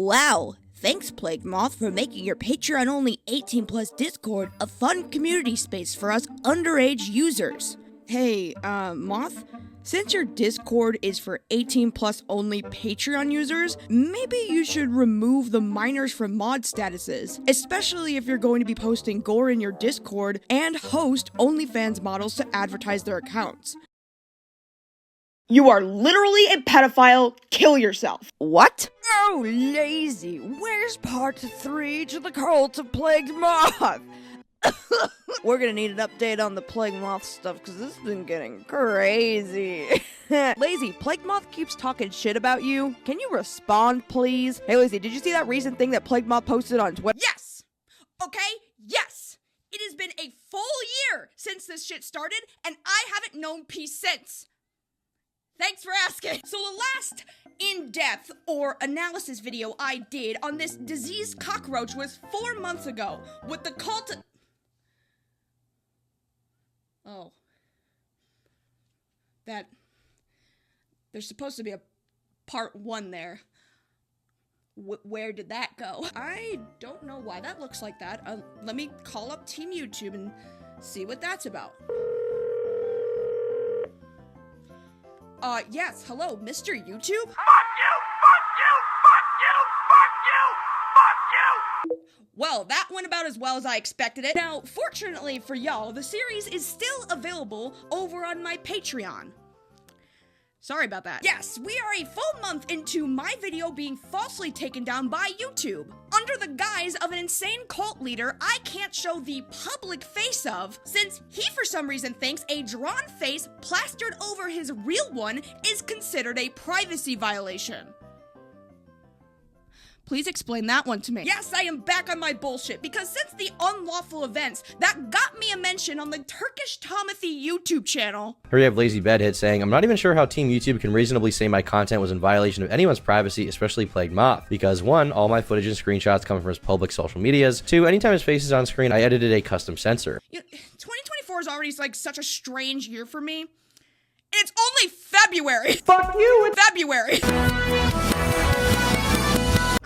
Wow, thanks Plagued Moth for making your Patreon-only 18+ Discord a fun community space for us underage users. Hey, Moth? Since your Discord is for 18+ only Patreon users, maybe you should remove the minors from mod statuses, especially if you're going to be posting Gore in your Discord and host OnlyFans models to advertise their accounts. You are literally a pedophile. Kill yourself. What? Oh, lazy. Where's part 3 to the cult of Plagued Moth? We're gonna need an update on the Plagued Moth stuff because this has been getting crazy. Lazy, Plagued Moth keeps talking shit about you. Can you respond, please? Hey, Lazy, did you see that recent thing that Plagued Moth posted on Twitter? Yes! Okay, yes! It has been a full year since this shit started, and I haven't known peace since. Thanks for asking. So the last in-depth or analysis video I did on this diseased cockroach was 4 months ago with the cult. Oh. There's supposed to be a part 1 there. Where did that go? I don't know why that looks like that. Let me call up Team YouTube and see what that's about. Yes, hello, Mr. YouTube? Fuck you, fuck you, fuck you, fuck you, fuck you! Well, that went about as well as I expected it. Now, fortunately for y'all, the series is still available over on my Patreon. Sorry about that. Yes, we are a full month into my video being falsely taken down by YouTube. Under the guise of an insane cult leader I can't show the public face of, since he for some reason thinks a drawn face plastered over his real one is considered a privacy violation. Please explain that one to me. Yes, I am back on my bullshit, because since the unlawful events that got me a mention on the Turkish Tomothy YouTube channel. Here we have Lazy Bedhead saying, I'm not even sure how Team YouTube can reasonably say my content was in violation of anyone's privacy, especially Plagued Moth. Because 1, all my footage and screenshots come from his public social medias. 2, anytime his face is on screen, I edited a custom censor. 2024 is already like such a strange year for me. And it's only February. Fuck you. It's February.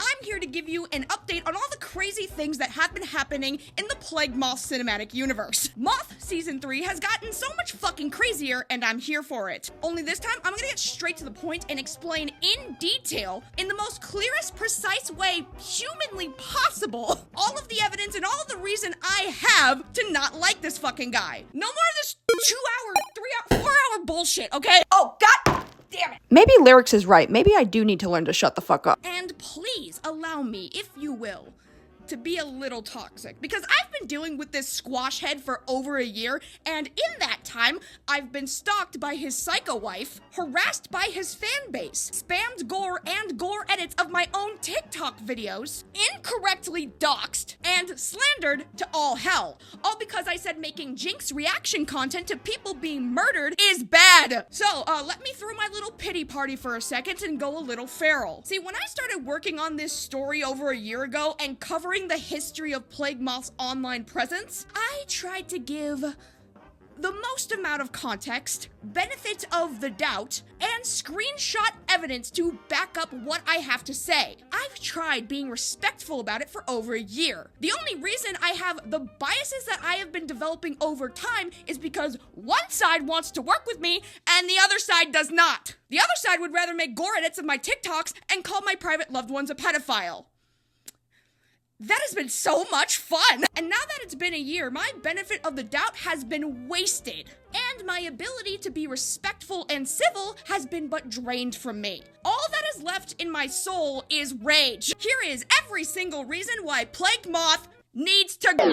I'm here to give you an update on all the crazy things that have been happening in the Plagued Moth cinematic universe. Moth Season 3 has gotten so much fucking crazier, and I'm here for it. Only this time, I'm gonna get straight to the point and explain in detail, in the most clearest, precise way humanly possible, all of the evidence and all of the reason I have to not like this fucking guy. No more of this 2 hour, 3 hour, 4 hour bullshit, okay? Oh, God damn it. Maybe Lyrics is right. Maybe I do need to learn to shut the fuck up. And please allow me, if you will, to be a little toxic, because I've been dealing with this squash head for over a year, and in that time, I've been stalked by his psycho wife, harassed by his fan base, spammed Gore and Gore edits of my own TikTok videos, incorrectly doxed, and slandered to all hell. All because I said making Jinx reaction content to people being murdered is bad. So, let me throw my little pity party for a second and go a little feral. See, when I started working on this story over a year ago and covering the history of Plagued Moth's online presence, I tried to give the most amount of context, benefit of the doubt, and screenshot evidence to back up what I have to say. I've tried being respectful about it for over a year. The only reason I have the biases that I have been developing over time is because one side wants to work with me and the other side does not. The other side would rather make Gore edits of my TikToks and call my private loved ones a pedophile. That has been so much fun! And now that it's been a year, my benefit of the doubt has been wasted. And my ability to be respectful and civil has been but drained from me. All that is left in my soul is rage. Here is every single reason why Plagued Moth needs to go.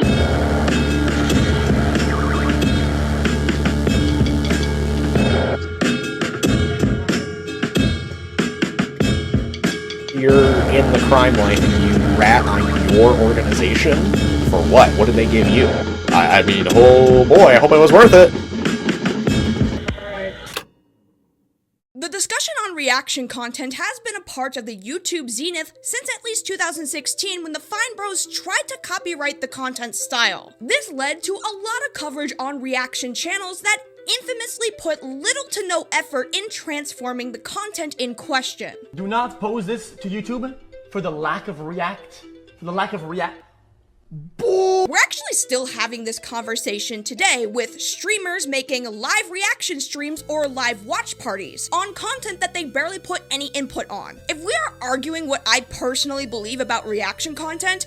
You're in the crime line and you rat on your organization? For what? What did they give you? I mean, oh boy, I hope it was worth it. The discussion on reaction content has been a part of the YouTube zenith since at least 2016 when the Fine Bros tried to copyright the content style. This led to a lot of coverage on reaction channels that infamously put little to no effort in transforming the content in question. Do not post this to YouTube. for the lack of react. We're actually still having this conversation today with streamers making live reaction streams or live watch parties on content that they barely put any input on. If we are arguing what I personally believe about reaction content,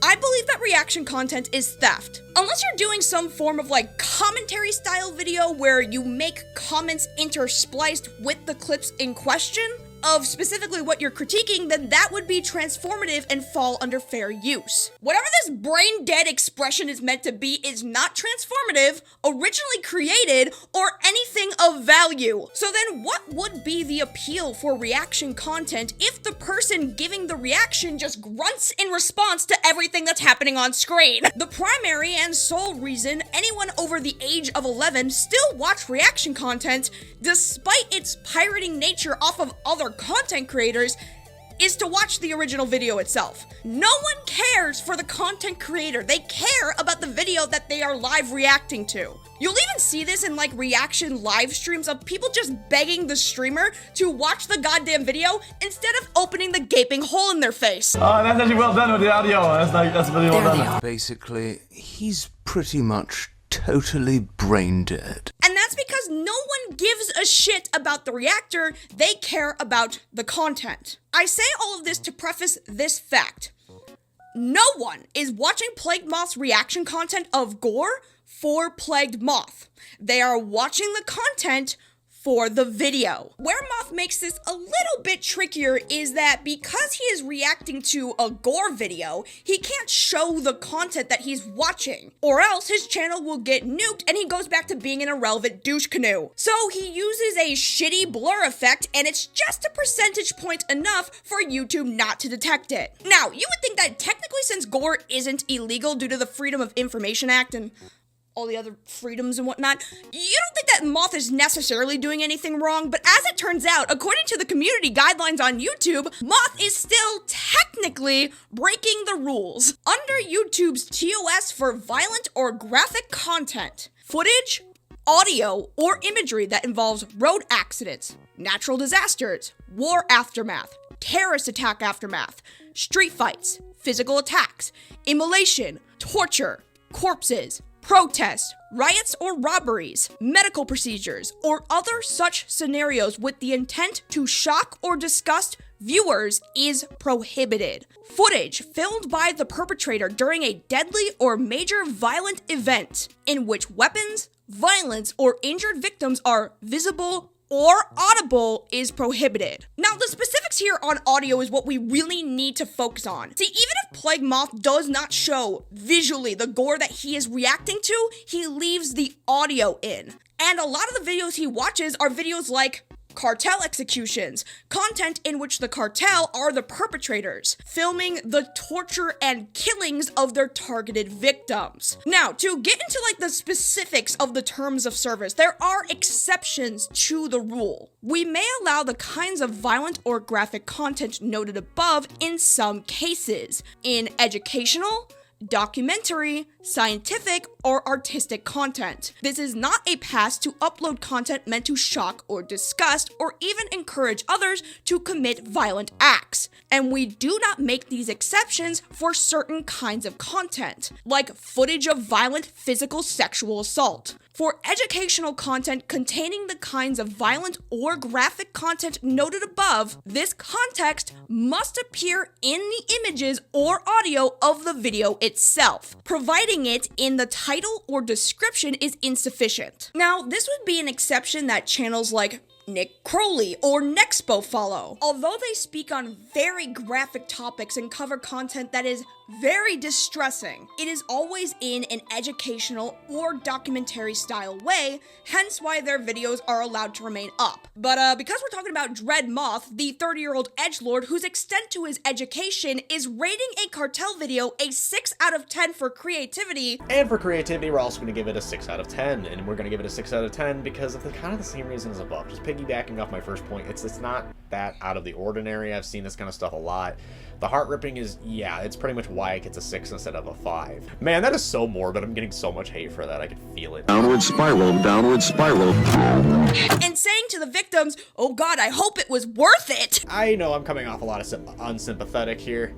I believe that reaction content is theft. Unless you're doing some form of like commentary style video where you make comments interspliced with the clips in question of specifically what you're critiquing, then that would be transformative and fall under fair use. Whatever this brain dead expression is meant to be is not transformative, originally created, or anything of value. So then what would be the appeal for reaction content if the person giving the reaction just grunts in response to everything that's happening on screen? The primary and sole reason anyone over the age of 11 still watch reaction content, despite its pirating nature off of other content creators, is to watch the original video itself. No one cares for the content creator. They care about the video that they are live reacting to. You'll even see this in like reaction live streams of people just begging the streamer to watch the goddamn video instead of opening the gaping hole in their face. Oh, that's actually well done with the audio. That's really well done. Basically, he's pretty much totally brain dead. And that's because no one gives a shit about the reactor, they care about the content. I say all of this to preface this fact. No one is watching Plagued Moth's reaction content of Gore for Plagued Moth. They are watching the content for the video. Where Moth makes this a little bit trickier is that because he is reacting to a Gore video, he can't show the content that he's watching, or else his channel will get nuked and he goes back to being an irrelevant douche canoe. So he uses a shitty blur effect, and it's just a percentage point enough for YouTube not to detect it. Now, you would think that technically, since Gore isn't illegal due to the Freedom of Information Act and all the other freedoms and whatnot, you don't think that Moth is necessarily doing anything wrong, but as it turns out, according to the community guidelines on YouTube, Moth is still technically breaking the rules. Under YouTube's TOS for violent or graphic content, footage, audio, or imagery that involves road accidents, natural disasters, war aftermath, terrorist attack aftermath, street fights, physical attacks, immolation, torture, corpses, protests, riots or robberies, medical procedures, or other such scenarios with the intent to shock or disgust viewers is prohibited. Footage filmed by the perpetrator during a deadly or major violent event in which weapons, violence, or injured victims are visible or audible is prohibited. Now, the specifics here on audio is what we really need to focus on. See, even if Plagued Moth does not show visually the gore that he is reacting to, he leaves the audio in. And a lot of the videos he watches are videos like cartel executions, content in which the cartel are the perpetrators, filming the torture and killings of their targeted victims. Now, to get into like the specifics of the terms of service, there are exceptions to the rule. We may allow the kinds of violent or graphic content noted above in some cases, in educational, documentary, scientific, or artistic content. This is not a pass to upload content meant to shock or disgust or even encourage others to commit violent acts. And we do not make these exceptions for certain kinds of content, like footage of violent physical sexual assault. For educational content containing the kinds of violent or graphic content noted above, this context must appear in the images or audio of the video itself. Providing it in the title or description is insufficient. Now, this would be an exception that channels like Nick Crowley or Nexpo follow. Although they speak on very graphic topics and cover content that is very distressing, it is always in an educational or documentary style way, hence why their videos are allowed to remain up. But because we're talking about Dread Moth, the 30-year-old edgelord whose extent to his education is rating a cartel video a 6 out of 10 for creativity. And for creativity, we're also going to give it a 6 out of 10, and we're going to give it a 6 out of 10 because of the kind of the same reasons above. Just piggyback piggybacking off my first point, it's not that out of the ordinary. I've seen this kind of stuff a lot. The heart ripping is, yeah, it's pretty much why it gets a 6 instead of a 5. Man, that is so morbid. I'm getting so much hate for that. I can feel it. Downward spiral, downward spiral. And saying to the victims, oh god, I hope it was worth it. I know I'm coming off a lot of unsympathetic here.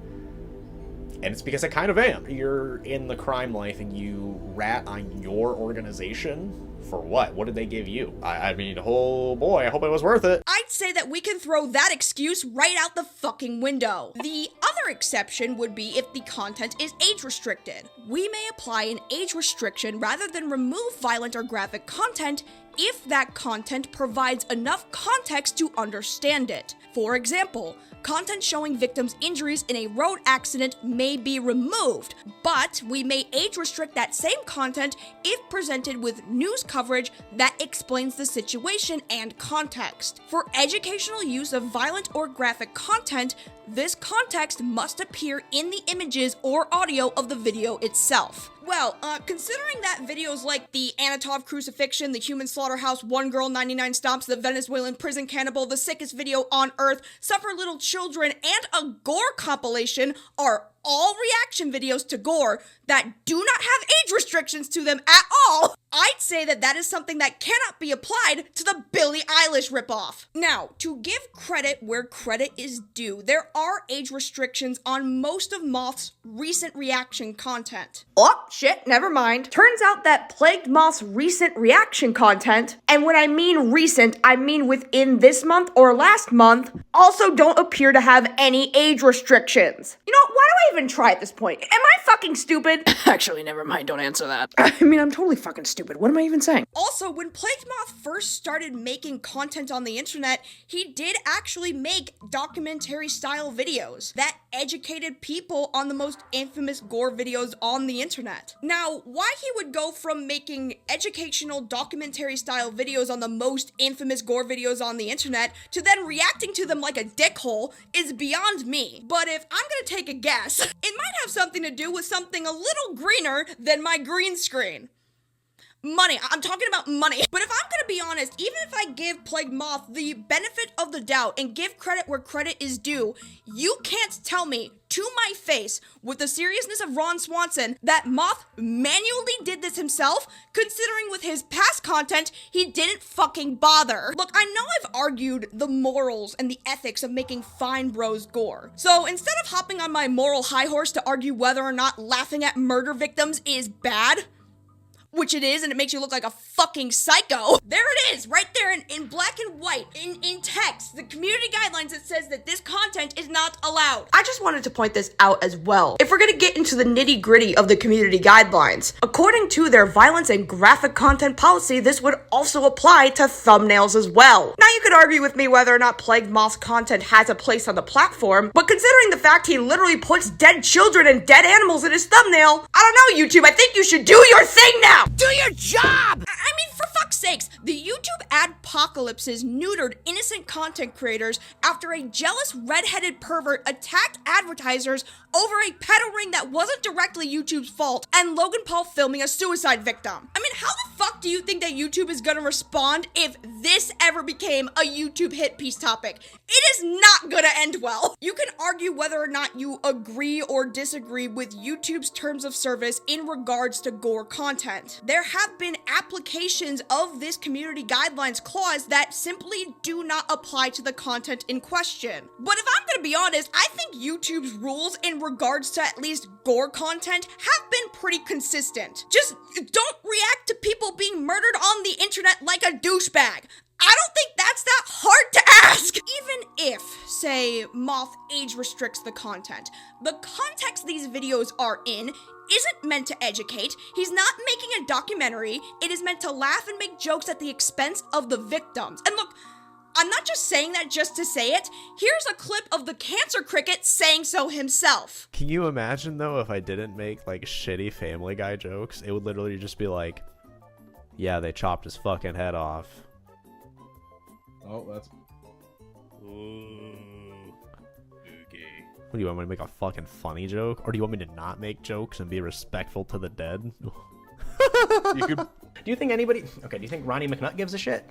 And it's because I kind of am. You're in the crime life and you rat on your organization. For what? What did they give you? I mean, oh boy, I hope it was worth it. I'd say that we can throw that excuse right out the fucking window. The other exception would be if the content is age restricted. We may apply an age restriction rather than remove violent or graphic content if that content provides enough context to understand it. For example, content showing victims' injuries in a road accident may be removed, but we may age restrict that same content if presented with news coverage that explains the situation and context. For educational use of violent or graphic content, this context must appear in the images or audio of the video itself. Well, considering that videos like the Anatov crucifixion, the human slaughterhouse, One Girl 99 Stomps, the Venezuelan prison cannibal, the sickest video on earth, Suffer Little Children, and a Gore compilation are all reaction videos to Gore that do not have age restrictions to them at all, I'd say that that is something that cannot be applied to the Billie Eilish ripoff. Now, to give credit where credit is due, there are age restrictions on most of Moth's recent reaction content. Oh, shit, never mind. Turns out that Plagued Moth's recent reaction content, and when I mean recent, I mean within this month or last month, also don't appear to have any age restrictions. You know, why do I even try at this point? Am I fucking stupid? Actually, never mind, don't answer that. I mean, I'm totally fucking stupid. What am I even saying? Also, when Plagued Moth first started making content on the internet, he did actually make documentary-style videos that educated people on the most infamous Gore videos on the internet. Now, why he would go from making educational documentary-style videos on the most infamous Gore videos on the internet to then reacting to them like a dickhole is beyond me. But if I'm gonna take a guess, it might have something to do with something a little greener than my green screen. Money. I'm talking about money. But if I'm gonna be honest, even if I give Plagued Moth the benefit of the doubt and give credit where credit is due, you can't tell me to my face with the seriousness of Ron Swanson that Moth manually did this himself, considering with his past content, he didn't fucking bother. Look, I know I've argued the morals and the ethics of making Fine Bros Gore. So instead of hopping on my moral high horse to argue whether or not laughing at murder victims is bad, which it is, and it makes you look like a fucking psycho. There it is, right there in black and white, in text, the community guidelines that says that this content is not allowed. I just wanted to point this out as well. If we're gonna get into the nitty-gritty of the community guidelines, according to their violence and graphic content policy, this would also apply to thumbnails as well. Now you could argue with me whether or not Plagued Moth's content has a place on the platform, but considering the fact he literally puts dead children and dead animals in his thumbnail, I don't know, YouTube, I think you should do your thing now! Do your job! I mean, for fuck's sakes, the YouTube adpocalypses neutered innocent content creators after a jealous redheaded pervert attacked advertisers over a pedo ring that wasn't directly YouTube's fault and Logan Paul filming a suicide victim. I mean, how the fuck do you think that YouTube is gonna respond if this ever became a YouTube hit piece topic? It is not gonna end well. You can argue whether or not you agree or disagree with YouTube's terms of service in regards to Gore content. There have been applications of this community guidelines clause that simply do not apply to the content in question. But if I'm gonna be honest, I think YouTube's rules in regards to at least Gore content have been pretty consistent. Just don't react to people being murdered on the internet like a douchebag. I don't think that's that hard to ask. Even if, say, Moth age restricts the content, the context these videos are in isn't meant to educate. He's not making a documentary. It is meant to laugh and make jokes at the expense of the victims. And look, I'm not just saying that just to say it. Here's a clip of the cancer cricket saying so himself. Can you imagine, though, if I didn't make, like, shitty Family Guy jokes? It would literally just be like, yeah, they chopped his fucking head off. Oh, that's... Ooh. Okay. What, do you want me to make a fucking funny joke? Or do you want me to not make jokes and be respectful to the dead? You could... Do you think anybody... Okay, do you think Ronnie McNutt gives a shit?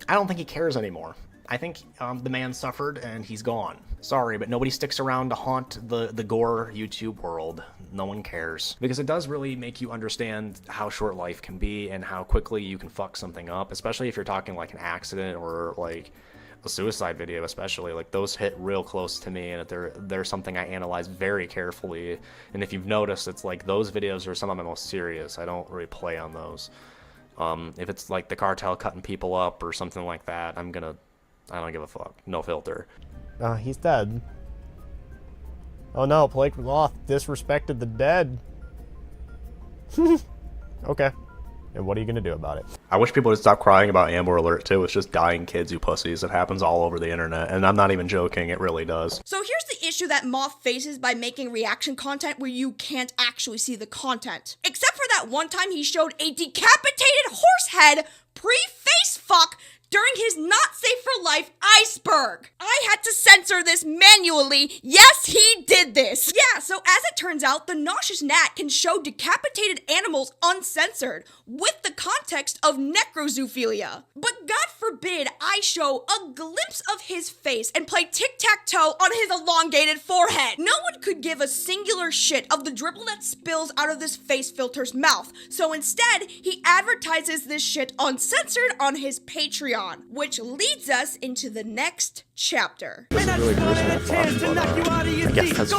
I don't think he cares anymore. I think the man suffered and he's gone. Sorry, but nobody sticks around to haunt the Gore YouTube world. No one cares. Because it does really make you understand how short life can be and how quickly you can fuck something up, especially if you're talking like an accident or like a suicide video especially. Like those hit real close to me, and they're something I analyze very carefully. And if you've noticed, it's like those videos are some of my most serious. I don't really play on those. If it's like the cartel cutting people up or something like that, I don't give a fuck. No filter. He's dead. Oh no, Plagued Moth disrespected the dead. Okay. And what are you gonna do about it? I wish people would stop crying about Amber Alert too. It's just dying kids, you pussies. It happens all over the internet, and I'm not even joking, it really does. So here's the issue that Moth faces by making reaction content where you can't actually see the content. Except for that one time he showed a decapitated horse head pre-face fuck during his not safe for life iceberg. I had to censor this manually. Yes, he did this. Yeah, so as it turns out, the nauseous gnat can show decapitated animals uncensored with the context of necrozoophilia. But God forbid I show a glimpse of his face and play tic-tac-toe on his elongated forehead. No one could give a singular shit of the dribble that spills out of this face filter's mouth. So instead, he advertises this shit uncensored on his Patreon. Which leads us into the next chapter. This is really gruesome to fuck, but I guess that's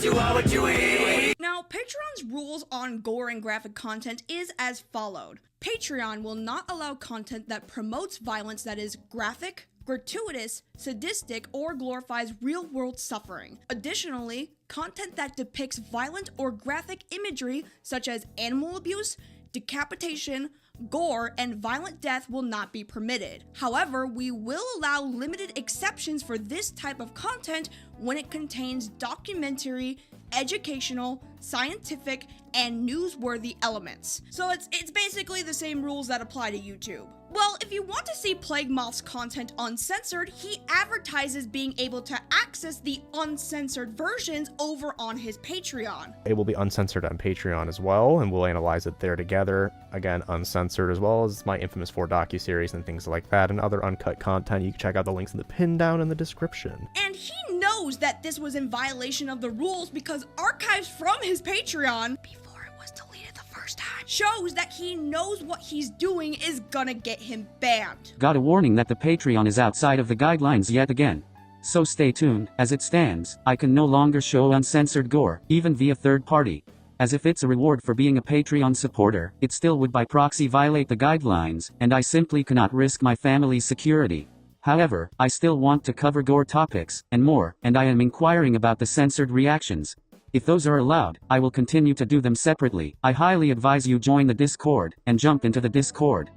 true love, Now, Patreon's rules on gore and graphic content is as followed. Patreon will not allow content that promotes violence that is graphic, gratuitous, sadistic, or glorifies real-world suffering. Additionally, content that depicts violent or graphic imagery such as animal abuse, decapitation, gore, and violent death will not be permitted. However, we will allow limited exceptions for this type of content when it contains documentary, educational, scientific, and newsworthy elements. So it's basically the same rules that apply to YouTube. Well, if you want to see Plagued Moth's content uncensored, he advertises being able to access the uncensored versions over on his Patreon. It will be uncensored on Patreon as well, and we'll analyze it there together. Again, uncensored, as well as my Infamous 4 docuseries and things like that, and other uncut content. You can check out the links in the pin down in the description. And he knows that this was in violation of the rules because archives from his Patreon, before it was deleted the first time, shows that he knows what he's doing is gonna get him banned. Got a warning that the Patreon is outside of the guidelines yet again. So stay tuned. As it stands, I can no longer show uncensored gore, even via third party. As if it's a reward for being a Patreon supporter, it still would by proxy violate the guidelines, and I simply cannot risk my family's security. However, I still want to cover gore topics, and more, and I am inquiring about the censored reactions. If those are allowed, I will continue to do them separately. I highly advise you join the Discord, and jump into the Discord.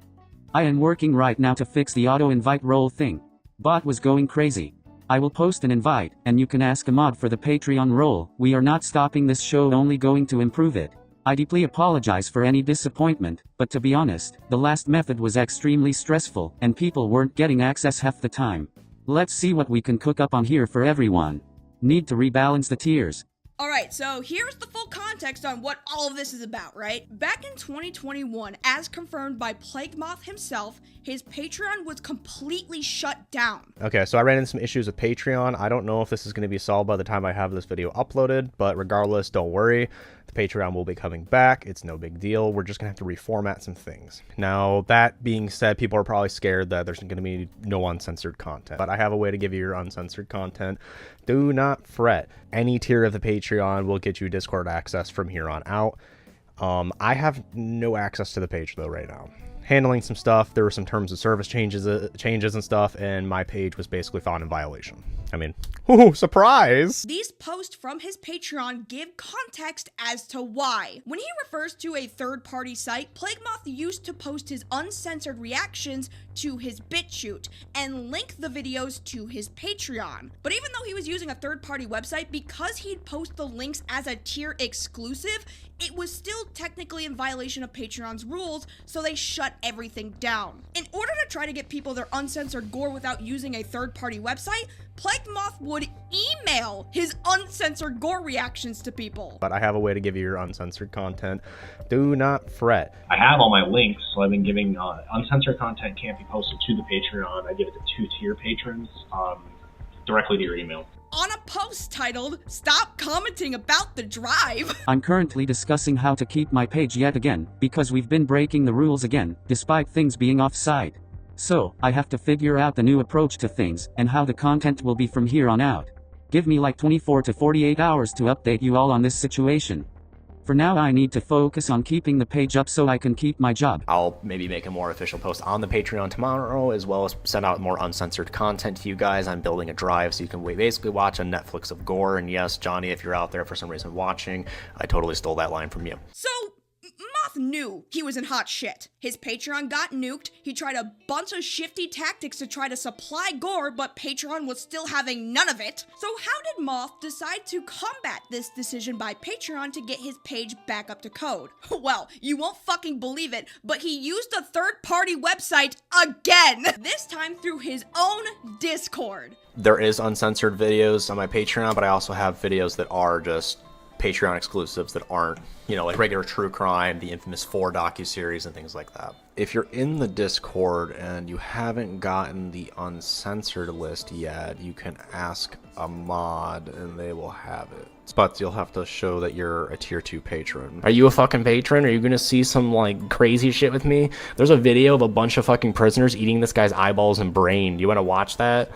I am working right now to fix the auto-invite role thing. Bot was going crazy. I will post an invite, and you can ask a mod for the Patreon role. We are not stopping this show, only going to improve it. I deeply apologize for any disappointment, but to be honest, the last method was extremely stressful, and people weren't getting access half the time. Let's see what we can cook up on here for everyone. Need to rebalance the tiers. Alright, so here's the full context on what all of this is about, right? Back in 2021, as confirmed by Plagued Moth himself, his Patreon was completely shut down. Okay, so I ran into some issues with Patreon. I don't know if this is going to be solved by the time I have this video uploaded, but regardless, don't worry. The Patreon will be coming back. It's no big deal. We're just going to have to reformat some things. Now, that being said, people are probably scared that there's going to be no uncensored content, but I have a way to give you your uncensored content. Do not fret. Any tier of the Patreon will get you Discord access from here on out. I have no access to the page though right now. Handling some stuff, there were some terms of service changes and stuff, and my page was basically found in violation. I mean, ooh, surprise! These posts from his Patreon give context as to why. When he refers to a third-party site, Plagued Moth used to post his uncensored reactions to his BitChute and link the videos to his Patreon. But even though he was using a third-party website, because he'd post the links as a tier exclusive, it was still technically in violation of Patreon's rules, so they shut everything down. In order to try to get people their uncensored gore without using a third-party website, Plagued Plagued Moth would email his uncensored gore reactions to people. But I have a way to give you your uncensored content. Do not fret. I have all my links, so I've been giving uncensored content can't be posted to the Patreon. I give it to 2-tier patrons directly to your email. On a post titled, "Stop commenting about the drive." I'm currently discussing how to keep my page yet again, because we've been breaking the rules again, despite things being offside. So, I have to figure out the new approach to things, and how the content will be from here on out. Give me like 24 to 48 hours to update you all on this situation. For now, I need to focus on keeping the page up so I can keep my job. I'll maybe make a more official post on the Patreon tomorrow, as well as send out more uncensored content to you guys. I'm building a drive so you can basically watch a Netflix of Gore. And yes, Johnny, if you're out there for some reason watching, I totally stole that line from you. So, Moth knew he was in hot shit. His Patreon got nuked, he tried a bunch of shifty tactics to try to supply Gore, but Patreon was still having none of it. So how did Moth decide to combat this decision by Patreon to get his page back up to code? Well, you won't fucking believe it, but he used a third-party website again! This time through his own Discord. There is uncensored videos on my Patreon, but I also have videos that are just Patreon exclusives that aren't, you know, like regular true crime, the infamous 4 docuseries and things like that. If you're in the Discord and you haven't gotten the uncensored list yet, you can ask a mod and they will have it. But you'll have to show that you're a tier 2 patron. Are you a fucking patron? Are you gonna see some like crazy shit with me? There's a video of a bunch of fucking prisoners eating this guy's eyeballs and brain. Do you wanna watch that?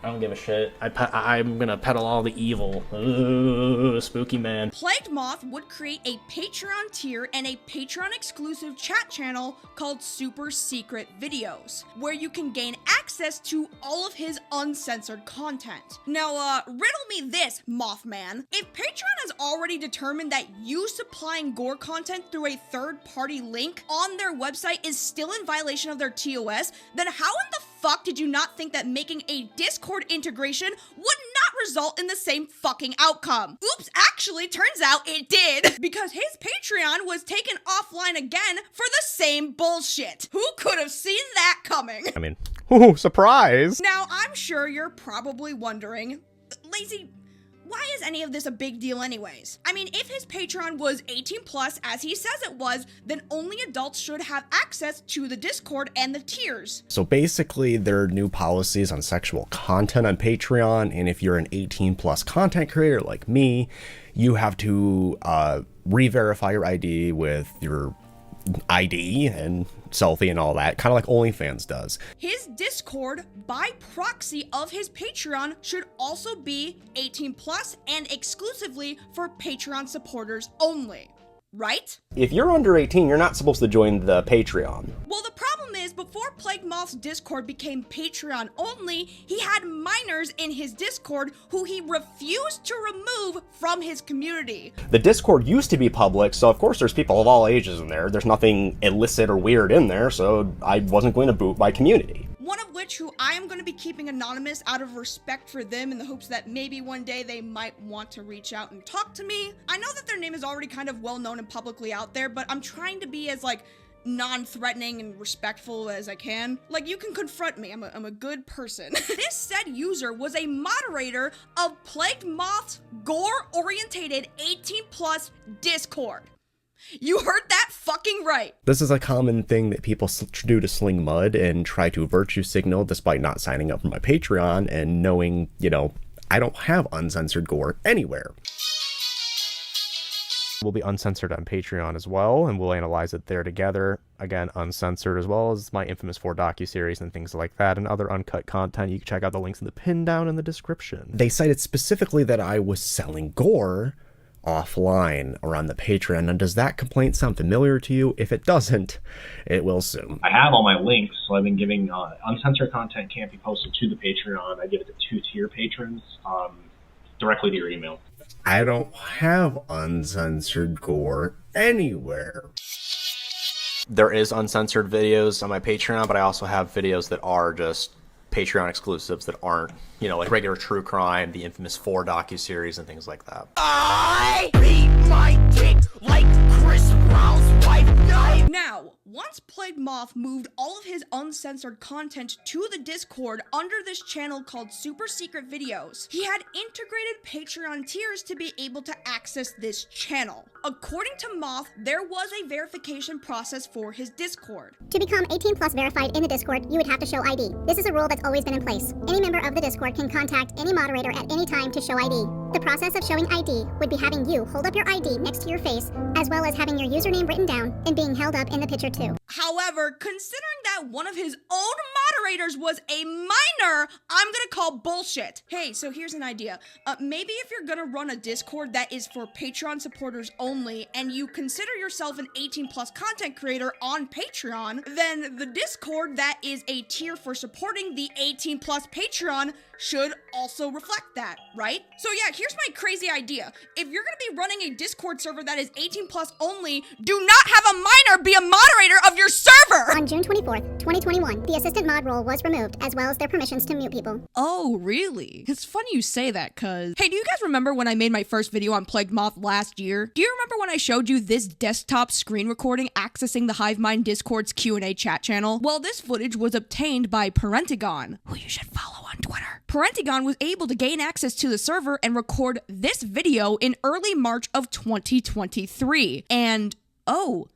I don't give a shit. I'm gonna peddle all the evil. Ooh, spooky man. Plagued Moth would create a Patreon tier and a Patreon exclusive chat channel called Super Secret Videos, where you can gain access to all of his uncensored content. Now, riddle me this, Mothman. If Patreon has already determined that you supplying Gore content through a third-party link on their website is still in violation of their TOS, then how in the fuck did you not think that making a Discord integration would not result in the same fucking outcome? Oops, actually, turns out it did. Because his Patreon was taken offline again for the same bullshit. Who could have seen that coming? I mean, ooh, surprise! Now, I'm sure you're probably wondering, Lazy, why is any of this a big deal anyways? I mean, if his Patreon was 18 plus, as he says it was, then only adults should have access to the Discord and the tiers. So basically, there are new policies on sexual content on Patreon, and if you're an 18 plus content creator like me, you have to re-verify your ID with your ID and selfie and all that, kind of like OnlyFans does. His Discord, by proxy of his Patreon, should also be 18 plus and exclusively for Patreon supporters only, right? If you're under 18, you're not supposed to join the Patreon. Well, the problem is, before Plagued Moth's Discord became Patreon only, he had minors in his Discord who he refused to remove from his community. The Discord used to be public, so of course there's people of all ages in there. There's nothing illicit or weird in there, so I wasn't going to boot my community. One of which who I am going to be keeping anonymous out of respect for them in the hopes that maybe one day they might want to reach out and talk to me. I know that their name is already kind of well known and publicly out there, but I'm trying to be as like non-threatening and respectful as I can. Like, you can confront me, I'm a good person. This said user was a moderator of Plagued Moth's gore-orientated 18 plus Discord. You heard that fucking right. This is a common thing that people do to sling mud and try to virtue signal despite not signing up for my Patreon and knowing, you know, I don't have uncensored gore anywhere. Will be uncensored on Patreon as well, and we'll analyze it there together. Again, uncensored, as well as my infamous 4 docuseries and things like that, and other uncut content. You can check out the links in the pin down in the description. They cited specifically that I was selling gore offline or on the Patreon. And does that complaint sound familiar to you? If it doesn't, it will soon. I have all my links, so I've been giving uncensored content can't be posted to the Patreon. I give it to 2-tier patrons directly to your email. I don't have uncensored gore anywhere. There is uncensored videos on my Patreon, but I also have videos that are just Patreon exclusives that aren't, you know, like regular true crime, the infamous 4 docuseries and things like that. I beat my dick like Now, once Plagued Moth moved all of his uncensored content to the Discord under this channel called Super Secret Videos, he had integrated Patreon tiers to be able to access this channel. According to Moth, there was a verification process for his Discord. To become 18 plus verified in the Discord, you would have to show ID. This is a rule that's always been in place. Any member of the Discord can contact any moderator at any time to show ID. The process of showing ID would be having you hold up your ID next to your face, as well as having your username written down and being held up in the picture too. However, considering that one of his own moderators was a minor, I'm gonna call bullshit. Hey, so here's an idea. Maybe if you're gonna run a Discord that is for Patreon supporters only, and you consider yourself an 18 plus content creator on Patreon, then the Discord that is a tier for supporting the 18 plus Patreon should also reflect that, right? So yeah, here's my crazy idea. If you're gonna be running a Discord server that is 18 plus only, do not have a minor be a moderator of your server! On June 24th, 2021, the assistant mod role was removed, as well as their permissions to mute people. Oh, really? It's funny you say that, cause... Hey, do you guys remember when I made my first video on Plagued Moth last year? Do you remember when I showed you this desktop screen recording accessing the Hivemind Discord's Q&A chat channel? Well, this footage was obtained by Parentagon, who you should follow on Twitter. Parentagon was able to gain access to the server and record this video in early March of 2023. And, oh,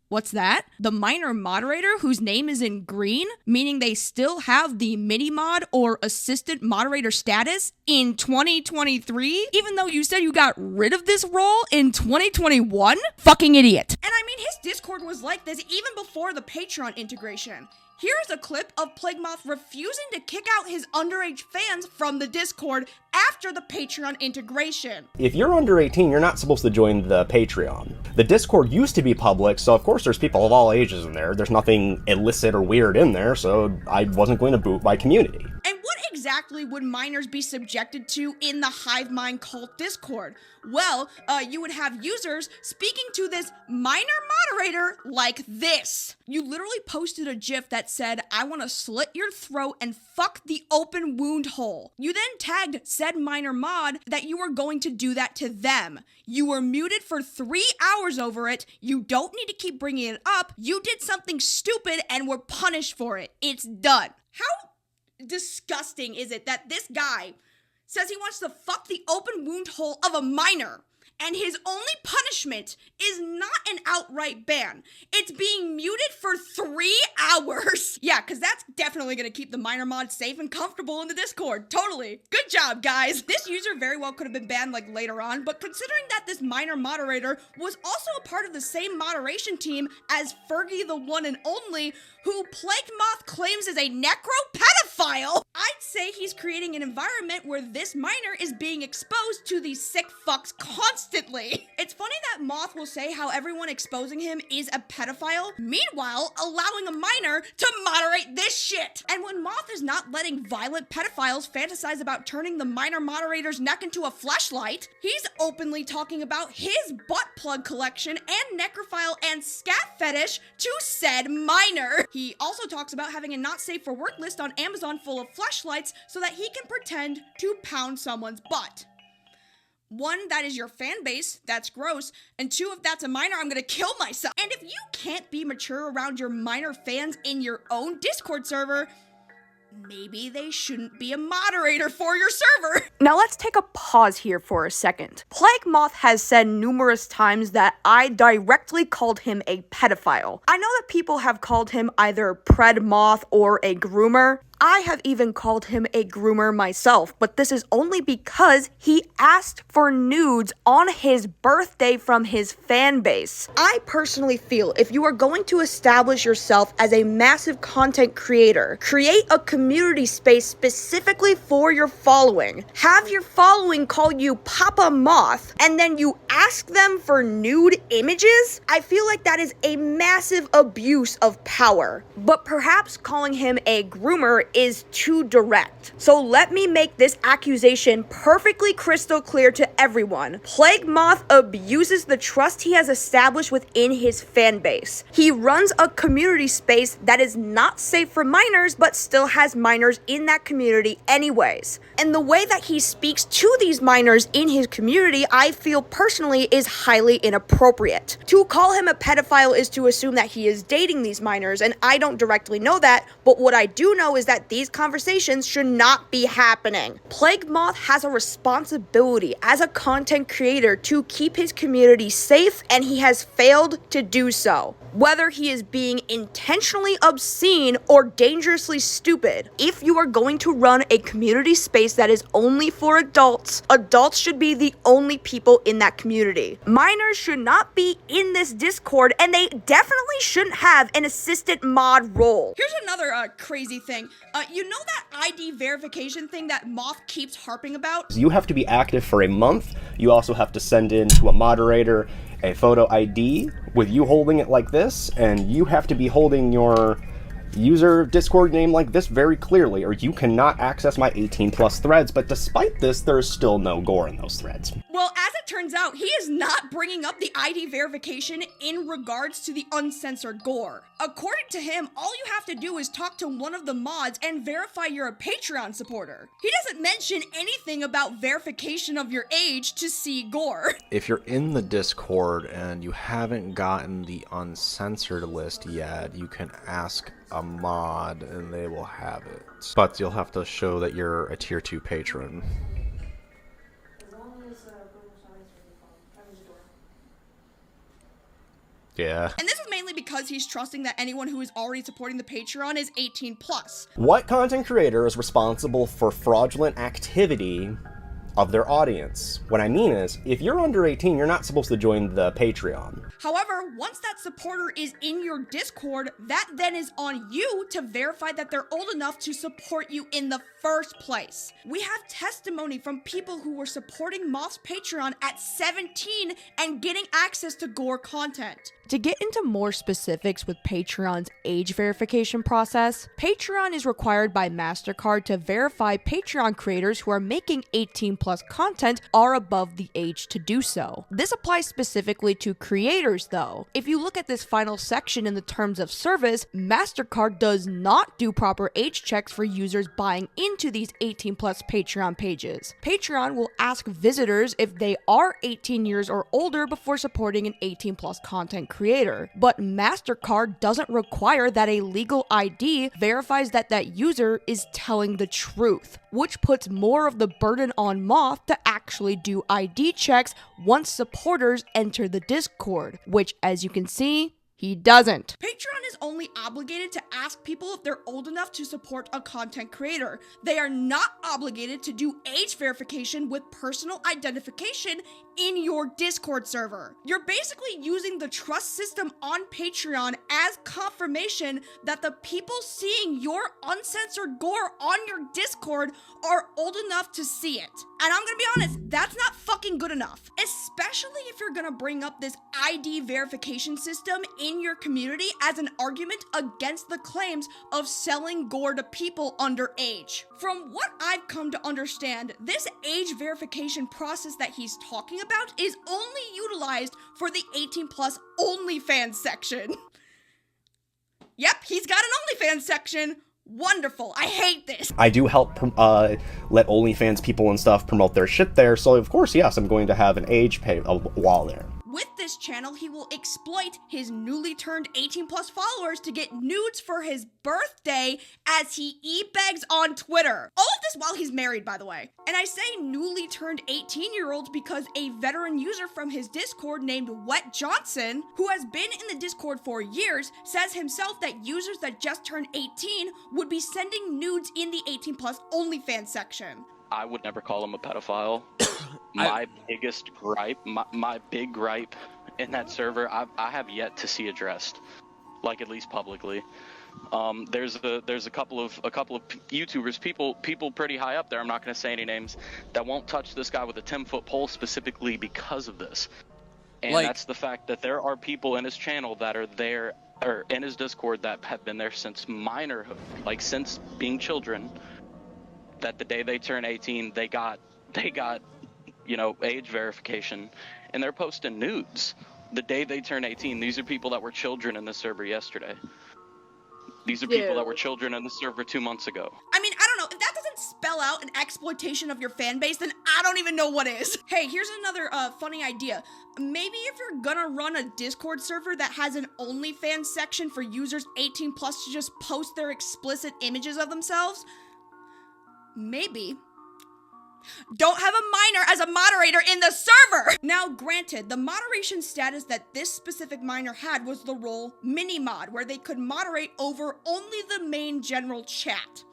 what's that? The minor moderator whose name is in green, meaning they still have the mini-mod or assistant moderator status in 2023, even though you said you got rid of this role in 2021? Fucking idiot. And I mean, his Discord was like this even before the Patreon integration. Here's a clip of Plagued Moth refusing to kick out his underage fans from the Discord after the Patreon integration. If you're under 18, you're not supposed to join the Patreon. The Discord used to be public, so of course there's people of all ages in there. There's nothing illicit or weird in there, so I wasn't going to boot my community. And what exactly would minors be subjected to in the Hivemind cult Discord? Well, you would have users speaking to this minor moderator like this. You literally posted a GIF that said, "I want to slit your throat and fuck the open wound hole." You then tagged said minor mod that you were going to do that to them. You were muted for 3 hours over it. You don't need to keep bringing it up. You did something stupid and were punished for it. It's done. How disgusting is it that this guy says he wants to fuck the open wound hole of a minor, and his only punishment is not an outright ban. It's being muted for 3 hours. Yeah, because that's definitely going to keep the minor mod safe and comfortable in the Discord. Totally. Good job, guys. This user very well could have been banned like later on, but considering that this minor moderator was also a part of the same moderation team as Fergie the one and only, who Plagued Moth claims is a necro-pedophile, I'd say he's creating an environment where this minor is being exposed to these sick fucks constantly. It's funny that Moth will say how everyone exposing him is a pedophile, meanwhile allowing a minor to moderate this shit. And when Moth is not letting violent pedophiles fantasize about turning the minor moderator's neck into a fleshlight, he's openly talking about his butt plug collection and necrophile and scat fetish to said minor. He also talks about having a not safe for work list on Amazon full of fleshlights so that he can pretend to pound someone's butt. 1, that is your fan base, that's gross, and 2, if that's a minor, I'm gonna kill myself. And if you can't be mature around your minor fans in your own Discord server, maybe they shouldn't be a moderator for your server. Now let's take a pause here for a second. Plagued Moth has said numerous times that I directly called him a pedophile. I know that people have called him either Pred Moth or a groomer. I have even called him a groomer myself, but this is only because he asked for nudes on his birthday from his fan base. I personally feel if you are going to establish yourself as a massive content creator, create a community space specifically for your following. Have your following call you Papa Moth, and then you ask them for nude images? I feel like that is a massive abuse of power. But perhaps calling him a groomer is too direct. So let me make this accusation perfectly crystal clear to everyone. Plagued Moth abuses the trust he has established within his fan base. He runs a community space that is not safe for minors, but still has minors in that community anyways. And the way that he speaks to these minors in his community, I feel personally is highly inappropriate. To call him a pedophile is to assume that he is dating these minors, and I don't directly know that, but what I do know is that these conversations should not be happening. Plagued Moth has a responsibility as a content creator to keep his community safe, and he has failed to do so. Whether he is being intentionally obscene or dangerously stupid, if you are going to run a community space that is only for adults, adults should be the only people in that community. Minors should not be in this Discord, and they definitely shouldn't have an assistant mod role. Here's another crazy thing. You know that ID verification thing that Moth keeps harping about? You have to be active for a month. You also have to send in to a moderator a photo ID with you holding it like this, and you have to be holding your user Discord name like this very clearly, or you cannot access my 18+ threads. But despite this, there is still no Gore in those threads. Well, as it turns out, he is not bringing up the ID verification in regards to the uncensored Gore. According to him, all you have to do is talk to one of the mods and verify you're a Patreon supporter. He doesn't mention anything about verification of your age to see Gore. If you're in the Discord and you haven't gotten the uncensored list yet, you can ask a mod and they will have it. But you'll have to show that you're a tier 2 patron. Yeah. And this is mainly because he's trusting that anyone who is already supporting the Patreon is 18+. What content creator is responsible for fraudulent activity of their audience? What I mean is, if you're under 18, you're not supposed to join the Patreon. However, once that supporter is in your Discord, that then is on you to verify that they're old enough to support you in the first place. We have testimony from people who were supporting Moth's Patreon at 17 and getting access to Gore content. To get into more specifics with Patreon's age verification process, Patreon is required by MasterCard to verify Patreon creators who are making 18+ content are above the age to do so. This applies specifically to creators though. If you look at this final section in the terms of service, MasterCard does not do proper age checks for users buying into these 18+ Patreon pages. Patreon will ask visitors if they are 18 years or older before supporting an 18+ content creator, but MasterCard doesn't require that a legal ID verifies that that user is telling the truth, which puts more of the burden on Moth to actually do ID checks once supporters enter the Discord, which, as you can see, he doesn't. Patreon is only obligated to ask people if they're old enough to support a content creator. They are not obligated to do age verification with personal identification in your Discord server. You're basically using the trust system on Patreon as confirmation that the people seeing your uncensored Gore on your Discord are old enough to see it. And I'm gonna be honest, that's not fucking good enough. Especially if you're gonna bring up this ID verification system in your community as an argument against the claims of selling Gore to people underage. From what I've come to understand, this age verification process that he's talking about is only utilized for the 18+ OnlyFans section. Yep, he's got an OnlyFans section. Wonderful. I hate this. I do help let OnlyFans people and stuff promote their shit there, so of course, yes, I'm going to have an age pay wall there. With this channel, he will exploit his newly turned 18+ followers to get nudes for his birthday as he e-begs on Twitter. All of this while he's married, by the way. And I say newly turned 18-year-olds because a veteran user from his Discord named Wet Johnson, who has been in the Discord for years, says himself that users that just turned 18 would be sending nudes in the 18+ OnlyFans section. I would never call him a pedophile. My biggest gripe, my big gripe in that server, I have yet to see addressed, like at least publicly. There's a couple of YouTubers, people pretty high up there, I'm not going to say any names, that won't touch this guy with a 10-foot pole specifically because of this. And that's the fact that there are people in his channel that are there, or in his Discord, that have been there since minorhood, like since being children, that the day they turn 18, they got, you know, age verification, and they're posting nudes the day they turn 18. These are people that were children in the server yesterday. These are people that were children in the server 2 months ago. I mean, I don't know, if that doesn't spell out an exploitation of your fan base, then I don't even know what is. Hey, here's another funny idea. Maybe if you're gonna run a Discord server that has an OnlyFans section for users 18 plus to just post their explicit images of themselves, maybe don't have a minor as a moderator in the server! Now, granted, the moderation status that this specific minor had was the role mini-mod, where they could moderate over only the main general chat.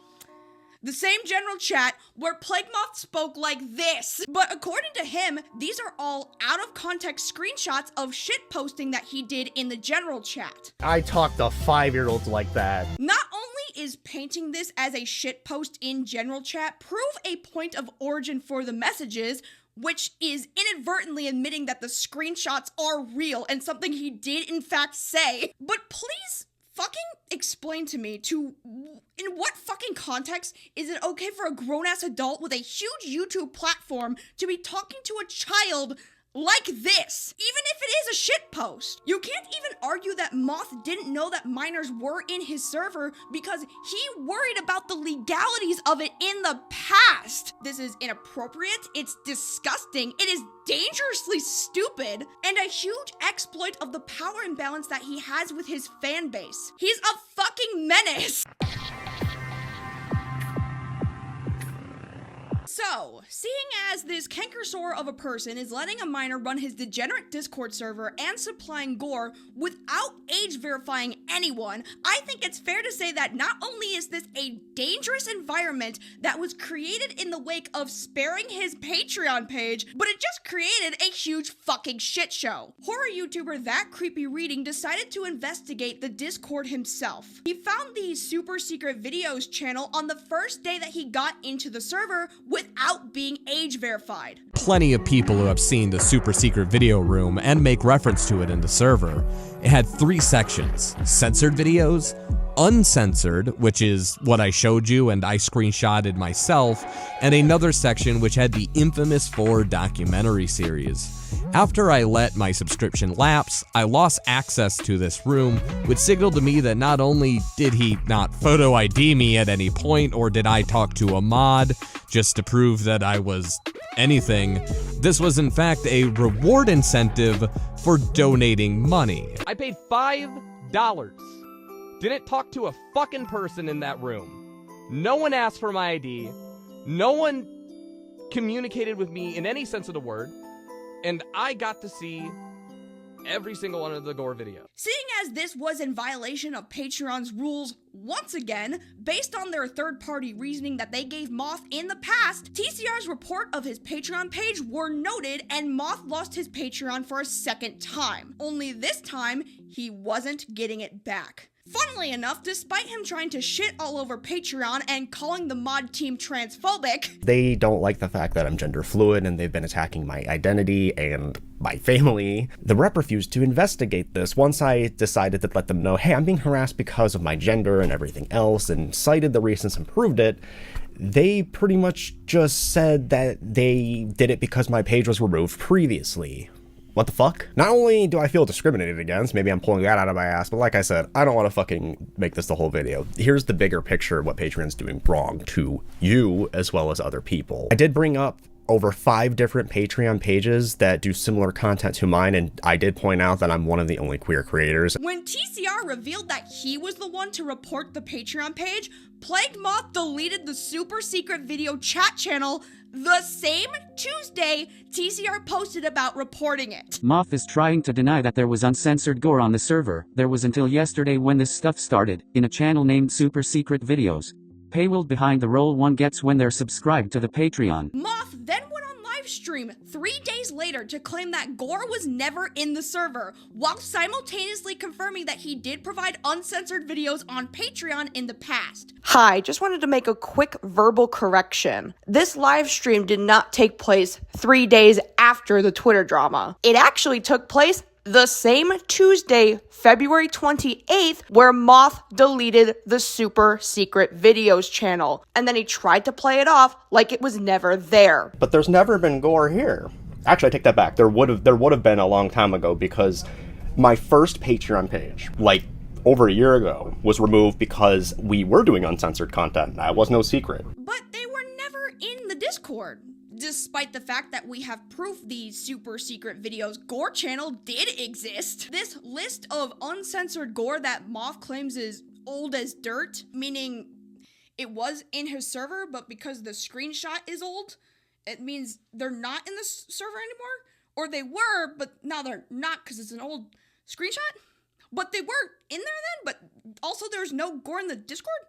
The same general chat where Plagued Moth spoke like this. But according to him, these are all out of context screenshots of shit posting that he did in the general chat. I talk to 5-year-olds like that. Not only is painting this as a shit post in general chat prove a point of origin for the messages, which is inadvertently admitting that the screenshots are real and something he did in fact say, but please fucking explain to me in what fucking context is it okay for a grown-ass adult with a huge YouTube platform to be talking to a child like this, even if it is a shit post? You can't even argue that Moth didn't know that minors were in his server because he worried about the legalities of it in the past. This is inappropriate, it's disgusting, it is dangerously stupid, and a huge exploit of the power imbalance that he has with his fan base. He's a fucking menace. So, seeing as this cankersore of a person is letting a minor run his degenerate Discord server and supplying Gore without age verifying anyone, I think it's fair to say that not only is this a dangerous environment that was created in the wake of sparing his Patreon page, but it just created a huge fucking shit show. Horror YouTuber That Creepy Reading decided to investigate the Discord himself. He found the Super Secret Videos channel on the first day that he got into the server without being age verified. Plenty of people who have seen the super secret video room and make reference to it in the server. It had 3 sections: censored videos, uncensored, which is what I showed you and I screenshotted myself, and another section which had the infamous 4 documentary series. After I let my subscription lapse, I lost access to this room, which signaled to me that not only did he not photo ID me at any point, or did I talk to a mod just to prove that I was anything, this was in fact a reward incentive for donating money. I paid $5. Didn't talk to a fucking person in that room. No one asked for my ID. No one communicated with me in any sense of the word. And I got to see every single one of the Gore videos. Seeing as this was in violation of Patreon's rules once again, based on their third-party reasoning that they gave Moth in the past, TCR's report of his Patreon page were noted and Moth lost his Patreon for a second time. Only this time, he wasn't getting it back. Funnily enough, despite him trying to shit all over Patreon and calling the mod team transphobic, they don't like the fact that I'm gender fluid and they've been attacking my identity and my family. The rep refused to investigate this once I decided to let them know, hey, I'm being harassed because of my gender and everything else, and cited the reasons and proved it. They pretty much just said that they did it because my page was removed previously. What the fuck? Not only do I feel discriminated against, maybe I'm pulling that out of my ass, but like I said, I don't want to fucking make this the whole video. Here's the bigger picture of what Patreon's doing wrong to you as well as other people. I did bring up over 5 different Patreon pages that do similar content to mine, and I did point out that I'm one of the only queer creators. When TCR revealed that he was the one to report the Patreon page, Plagued Moth deleted the super secret video chat channel the same Tuesday TCR posted about reporting it. Moth is trying to deny that there was uncensored Gore on the server. There was until yesterday when this stuff started, in a channel named Super Secret Videos. Paywall behind the role one gets when they're subscribed to the Patreon. Moth then went on livestream 3 days later to claim that Gore was never in the server, while simultaneously confirming that he did provide uncensored videos on Patreon in the past. Hi, just wanted to make a quick verbal correction. This live stream did not take place 3 days after the Twitter drama. It actually took place the same Tuesday, February 28th, where Moth deleted the Super Secret Videos channel, and then he tried to play it off like it was never there. But there's never been Gore here. Actually, I take that back. There would have been a long time ago, because my first Patreon page, like over a year ago, was removed because we were doing uncensored content. That was no secret. But they were never in the Discord. Despite the fact that we have proof the super secret videos Gore channel did exist. This list of uncensored Gore that Moth claims is old as dirt, meaning it was in his server, but because the screenshot is old, it means they're not in the server anymore? Or they were, but now they're not because it's an old screenshot? But they were in there then, but also there's no Gore in the Discord?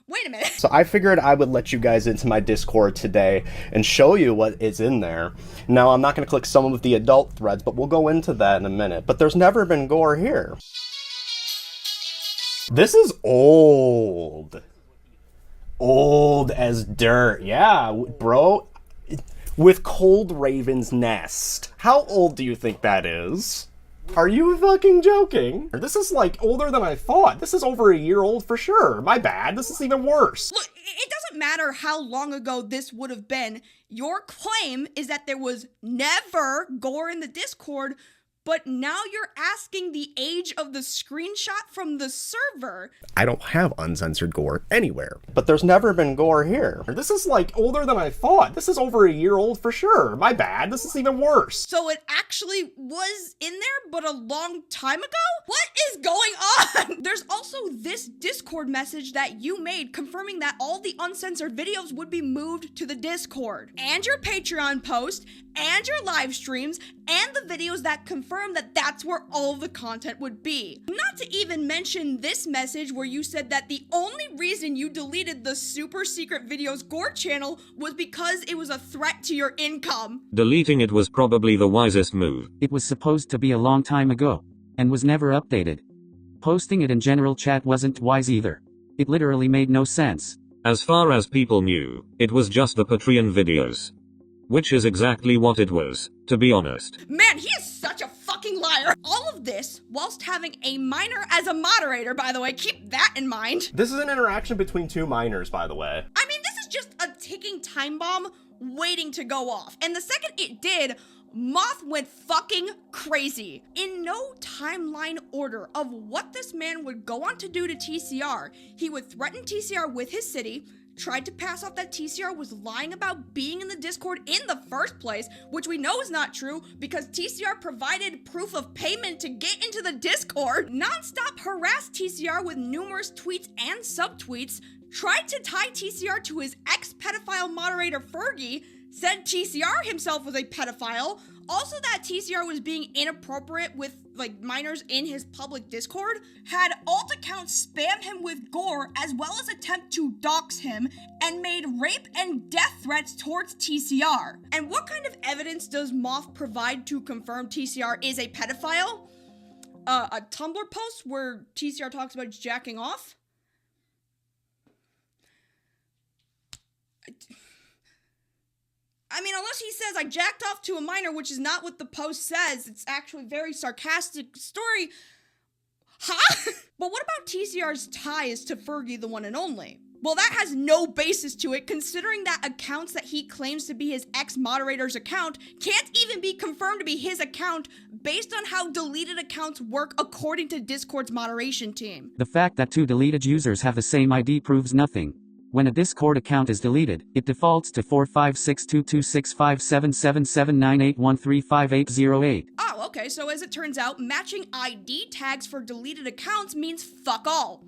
Wait a minute. So I figured I would let you guys into my Discord today and show you what is in there. Now, I'm not going to click some of the adult threads, but we'll go into that in a minute. But there's never been Gore here. This is old. Old as dirt. Yeah, bro. With Cold Raven's Nest. How old do you think that is? Are you fucking joking? This is like older than I thought. This is over a year old for sure. My bad. This is even worse. Look, it doesn't matter how long ago this would have been. Your claim is that there was never Gore in the Discord, but now you're asking the age of the screenshot from the server. I don't have uncensored Gore anywhere. But there's never been Gore here. This is like older than I thought. This is over a year old for sure. My bad. This is even worse. So it actually was in there, but a long time ago? What is going on? There's also this Discord message that you made confirming that all the uncensored videos would be moved to the Discord. And your Patreon post, and your live streams, and the videos that confirm that that's where all of the content would be. Not to even mention this message where you said that the only reason you deleted the super secret videos Gore channel was because it was a threat to your income. Deleting it was probably the wisest move. It was supposed to be a long time ago, and was never updated. Posting it in general chat wasn't wise either. It literally made no sense. As far as people knew, it was just the Patreon videos. Which is exactly what it was, to be honest. Man, he is such a fucking liar. All of this whilst having a minor as a moderator, by the way. Keep that in mind. This is an interaction between two minors, by the way. I mean, this is just a ticking time bomb waiting to go off. And the second it did, Moth went fucking crazy. In no timeline order of what this man would go on to do to TCR, he would threaten TCR with his city, tried to pass off that TCR was lying about being in the Discord in the first place, which we know is not true because TCR provided proof of payment to get into the Discord, nonstop harassed TCR with numerous tweets and subtweets, tried to tie TCR to his ex-pedophile moderator Fergie, said TCR himself was a pedophile, also that TCR was being inappropriate with minors in his public Discord, had alt accounts spam him with Gore as well as attempt to dox him, and made rape and death threats towards TCR. And what kind of evidence does Moth provide to confirm TCR is a pedophile? A Tumblr post where TCR talks about jacking off? I mean, unless he says I jacked off to a minor, which is not what the post says. It's actually a very sarcastic story. Huh? But what about TCR's ties to Fergie, the one and only? Well, that has no basis to it, considering that accounts that he claims to be his ex-moderator's account can't even be confirmed to be his account based on how deleted accounts work according to Discord's moderation team. The fact that two deleted users have the same ID proves nothing. When a Discord account is deleted, it defaults to 4562265777981358808. Oh, okay, so as it turns out, matching ID tags for deleted accounts means fuck all.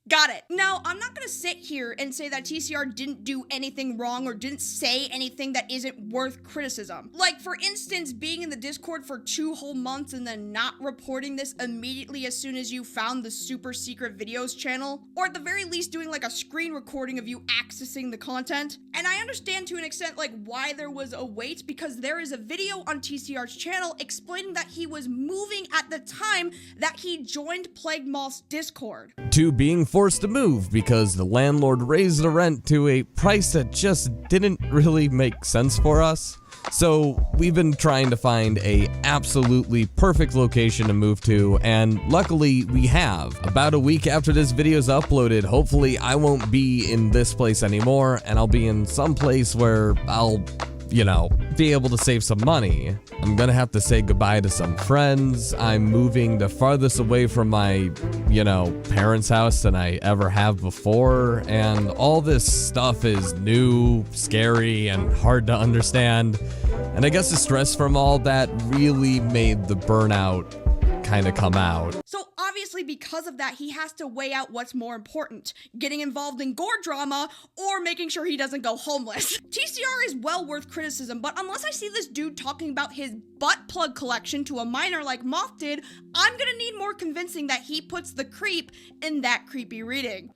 Got it. Now, I'm not gonna sit here and say that TCR didn't do anything wrong or didn't say anything that isn't worth criticism. Like, for instance, being in the Discord for 2 whole months and then not reporting this immediately as soon as you found the super secret videos channel, or at the very least doing a screen recording of you accessing the content. And I understand to an extent why there was a wait, because there is a video on TCR's channel explaining that he was moving at the time that he joined Plagued Moth's Discord. To being forced to move because the landlord raised the rent to a price that just didn't really make sense for us. So we've been trying to find a absolutely perfect location to move to, and luckily we have. About a week after this video's uploaded, hopefully I won't be in this place anymore and I'll be in some place where I'll, be able to save some money. I'm gonna have to say goodbye to some friends. I'm moving the farthest away from my, parents' house than I ever have before. And all this stuff is new, scary, and hard to understand. And I guess the stress from all that really made the burnout kind of come out. So obviously because of that, he has to weigh out what's more important, getting involved in Gore drama or making sure he doesn't go homeless. TCR is well worth criticism, but unless I see this dude talking about his butt plug collection to a minor like Moth did, I'm gonna need more convincing that he puts the creep in that creepy reading.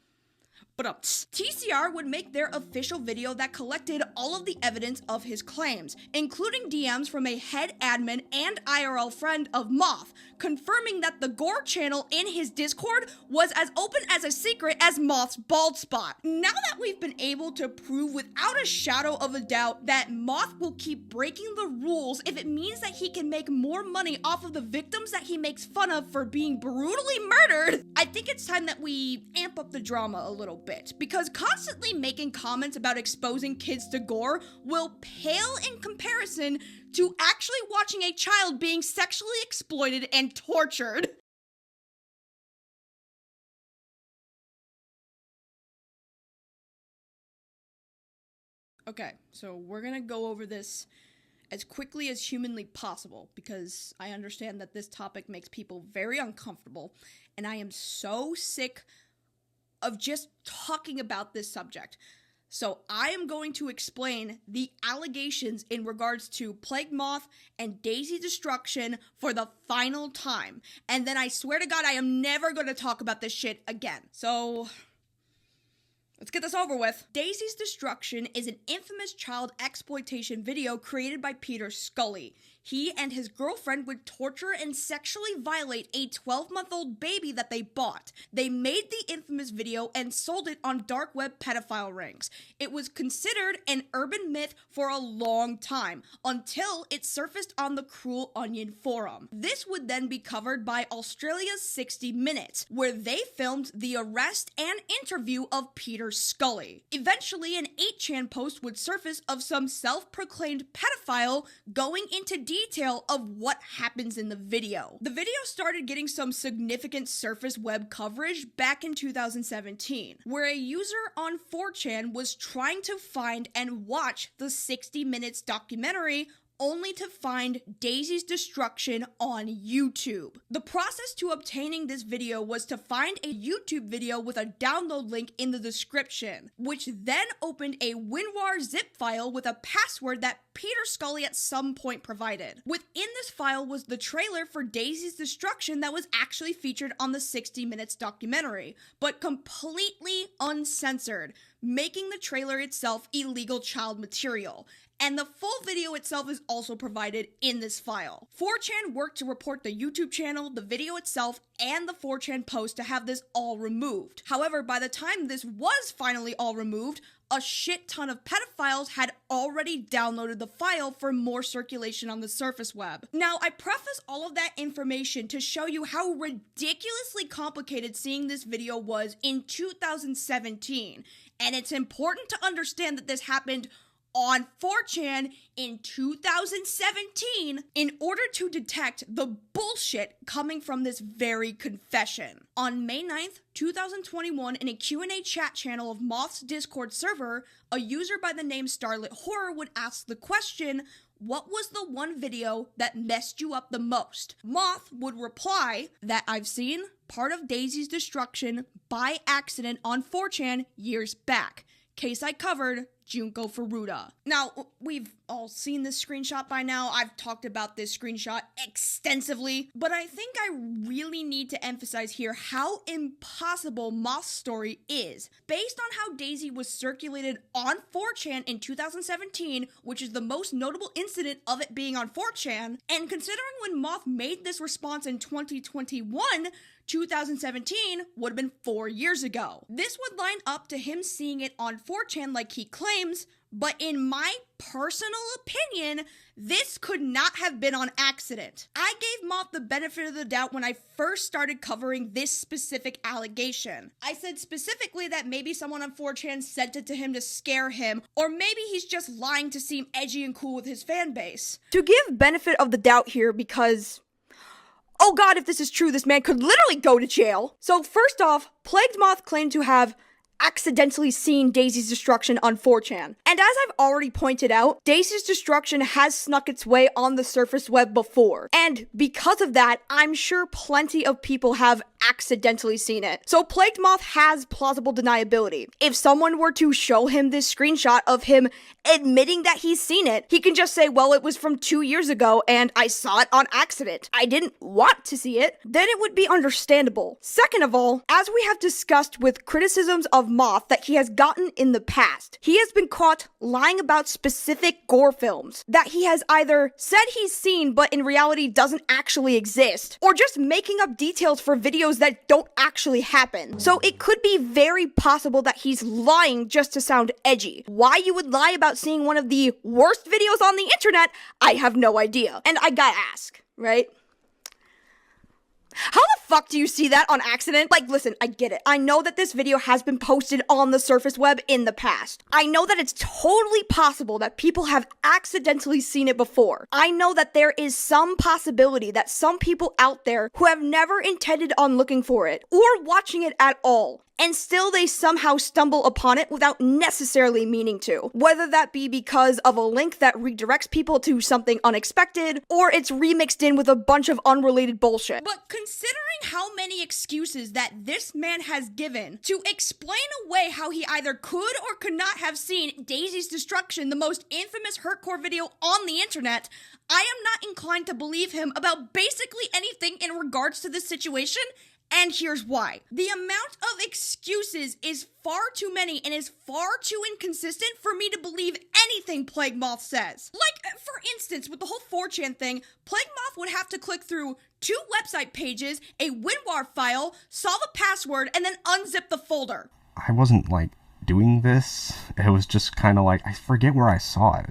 But TCR would make their official video that collected all of the evidence of his claims, including DMs from a head admin and IRL friend of Moth, confirming that the Gore channel in his Discord was as open as a secret as Moth's bald spot. Now that we've been able to prove without a shadow of a doubt that Moth will keep breaking the rules if it means that he can make more money off of the victims that he makes fun of for being brutally murdered, I think it's time that we amp up the drama a little bit, because constantly making comments about exposing kids to Gore will pale in comparison to actually watching a child being sexually exploited and tortured. Okay, so we're gonna go over this as quickly as humanly possible, because I understand that this topic makes people very uncomfortable, and I am so sick of just talking about this subject. So I am going to explain the allegations in regards to Plagued Moth and Daisy Destruction for the final time. And then I swear to God, I am never going to talk about this shit again. So let's get this over with. Daisy's Destruction is an infamous child exploitation video created by Peter Scully. He and his girlfriend would torture and sexually violate a 12-month-old baby that they bought. They made the infamous video and sold it on dark web pedophile rings. It was considered an urban myth for a long time, until it surfaced on the Cruel Onion forum. This would then be covered by Australia's 60 Minutes, where they filmed the arrest and interview of Peter Scully. Eventually, an 8chan post would surface of some self-proclaimed pedophile going into detail of what happens in the video. The video started getting some significant surface web coverage back in 2017, where a user on 4chan was trying to find and watch the 60 Minutes documentary only to find Daisy's Destruction on YouTube. The process to obtaining this video was to find a YouTube video with a download link in the description, which then opened a WinRAR zip file with a password that Peter Scully at some point provided. Within this file was the trailer for Daisy's Destruction that was actually featured on the 60 Minutes documentary, but completely uncensored, making the trailer itself illegal child material. And the full video itself is also provided in this file. 4chan worked to report the YouTube channel, the video itself, and the 4chan post to have this all removed. However, by the time this was finally all removed, a shit ton of pedophiles had already downloaded the file for more circulation on the surface web. Now, I preface all of that information to show you how ridiculously complicated seeing this video was in 2017, and it's important to understand that this happened on 4chan in 2017 in order to detect the bullshit coming from this very confession. On May 9th, 2021, in a Q&A chat channel of Moth's Discord server, a user by the name Starlit Horror would ask the question, "What was the one video that messed you up the most?" Moth would reply that I've seen part of Daisy's Destruction by accident on 4chan years back. Case I covered, Junko Furuta. Now, we've all seen this screenshot by now. I've talked about this screenshot extensively, but I think I really need to emphasize here how impossible Moth's story is. Based on how Daisy was circulated on 4chan in 2017, which is the most notable incident of it being on 4chan, and considering when Moth made this response in 2021, 2017 would have been 4 years ago. This would line up to him seeing it on 4chan like he claims But in my personal opinion, this could not have been on accident. I gave Moth the benefit of the doubt when I first started covering this specific allegation. I said specifically that maybe someone on 4chan sent it to him to scare him, or maybe he's just lying to seem edgy and cool with his fan base. To give benefit of the doubt here, because oh god, if this is true, this man could literally go to jail. So first off, Plagued Moth claimed to have accidentally seen Daisy's destruction on 4chan. And as I've already pointed out, Daisy's destruction has snuck its way on the surface web before. And because of that, I'm sure plenty of people have accidentally seen it. So Plagued Moth has plausible deniability. If someone were to show him this screenshot of him admitting that he's seen it, he can just say, well, it was from 2 years ago and I saw it on accident. I didn't want to see it. Then it would be understandable. Second of all, as we have discussed with criticisms of Moth that he has gotten in the past, he has been caught lying about specific Gore films that he has either said he's seen but in reality doesn't actually exist, or just making up details for videos that don't actually happen. So it could be very possible that he's lying just to sound edgy. Why you would lie about seeing one of the worst videos on the internet, I have no idea. And I gotta ask, right? How the fuck do you see that on accident? Like, listen, I get it. I know that this video has been posted on the surface web in the past. I know that it's totally possible that people have accidentally seen it before. I know that there is some possibility that some people out there who have never intended on looking for it or watching it at all, and still they somehow stumble upon it without necessarily meaning to. Whether that be because of a link that redirects people to something unexpected, or it's remixed in with a bunch of unrelated bullshit. But considering how many excuses that this man has given to explain away how he either could or could not have seen Daisy's destruction, the most infamous hurtcore video on the internet, I am not inclined to believe him about basically anything in regards to this situation. And here's why. The amount of excuses is far too many and is far too inconsistent for me to believe anything Plagued Moth says. Like, for instance, with the whole 4chan thing, Plagued Moth would have to click through 2 website pages, a WinRAR file, solve a password, and then unzip the folder. I wasn't, like, doing this. It was just kind of like, I forget where I saw it.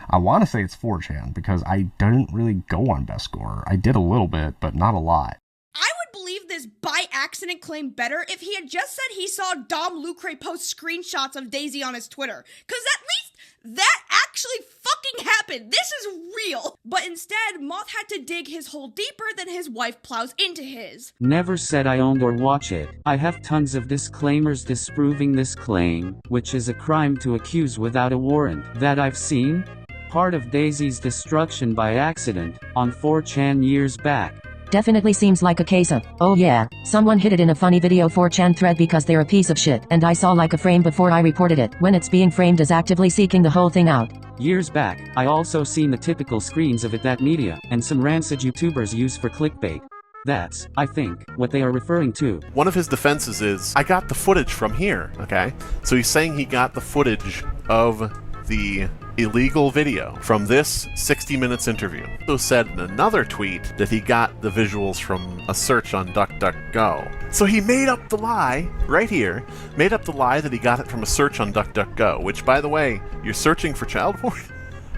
I want to say it's 4chan, because I didn't really go on Best Gore. I did a little bit, but not a lot. I would believe this by accident claim better if he had just said he saw Dom Lucre post screenshots of Daisy on his Twitter. Cause at least that actually fucking happened. This is real. But instead, Moth had to dig his hole deeper than his wife plows into his. Never said I owned or watch it. I have tons of disclaimers disproving this claim, which is a crime to accuse without a warrant. That I've seen part of Daisy's destruction by accident on 4chan years back. Definitely seems like a case of, oh yeah, someone hid it in a funny video 4chan thread because they're a piece of shit, and I saw like a frame before I reported it, when it's being framed as actively seeking the whole thing out. Years back, I also seen the typical screens of it that media, and some rancid YouTubers use for clickbait. That's, I think, what they are referring to. One of his defenses is, I got the footage from here, okay? So he's saying he got the footage of the illegal video from this 60 Minutes interview. He also said in another tweet that he got the visuals from a search on DuckDuckGo. So he made up the lie, right here, made up the lie that he got it from a search on DuckDuckGo, which, by the way, you're searching for child porn?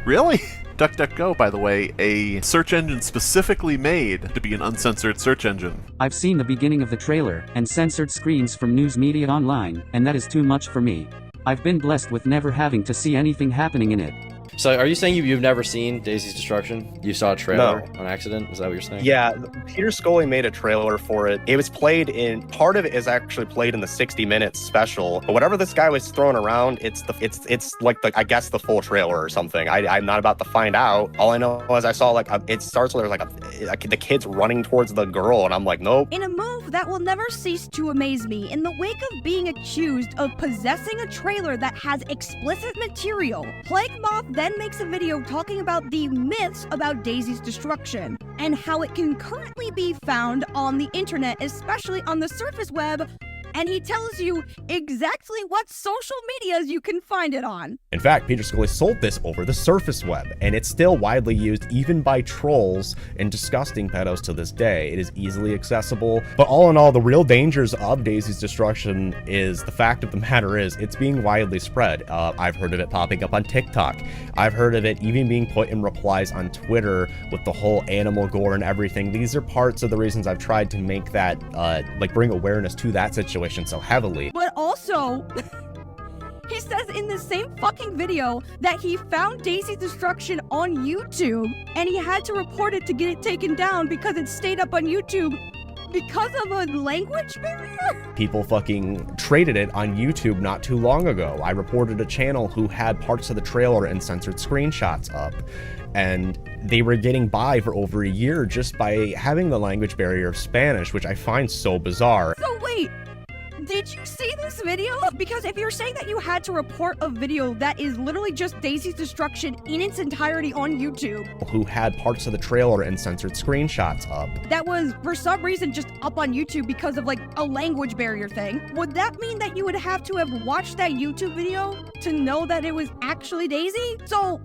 Really? DuckDuckGo, by the way, a search engine specifically made to be an uncensored search engine. I've seen the beginning of the trailer, and censored screens from news media online, and that is too much for me. I've been blessed with never having to see anything happening in it. So are you saying you've never seen Daisy's Destruction? You saw a trailer on accident? Is that what you're saying? Yeah, Peter Scully made a trailer for it. It was played in, part of it is actually played in the 60 Minutes special. But whatever this guy was throwing around, it's like the, I guess, the full trailer or something. I'm not about to find out. All I know is I saw it starts with the kids running towards the girl, and I'm like, nope. In a move that will never cease to amaze me, in the wake of being accused of possessing a trailer that has explicit material, Plagued Moth then makes a video talking about the myths about Daisy's destruction and how it can currently be found on the internet, especially on the surface web, and he tells you exactly what social medias you can find it on. In fact, Peter Scully sold this over the surface web, and it's still widely used even by trolls and disgusting pedos to this day. It is easily accessible, but all in all, the real dangers of Daisy's destruction is the fact of the matter is it's being widely spread. I've heard of it popping up on TikTok. I've heard of it even being put in replies on Twitter with the whole animal gore and everything. These are parts of the reasons I've tried to make that, bring awareness to that situation so heavily. But also, he says in the same fucking video that he found Daisy's destruction on YouTube, and he had to report it to get it taken down because it stayed up on YouTube because of a language barrier? People fucking traded it on YouTube not too long ago. I reported a channel who had parts of the trailer and censored screenshots up, and they were getting by for over a year just by having the language barrier of Spanish, which I find so bizarre. So wait, did you see this video? Because if you're saying that you had to report a video that is literally just Daisy's destruction in its entirety on YouTube, who had parts of the trailer and censored screenshots up, that was for some reason just up on YouTube because of like a language barrier thing, would that mean that you would have to have watched that YouTube video to know that it was actually Daisy? So,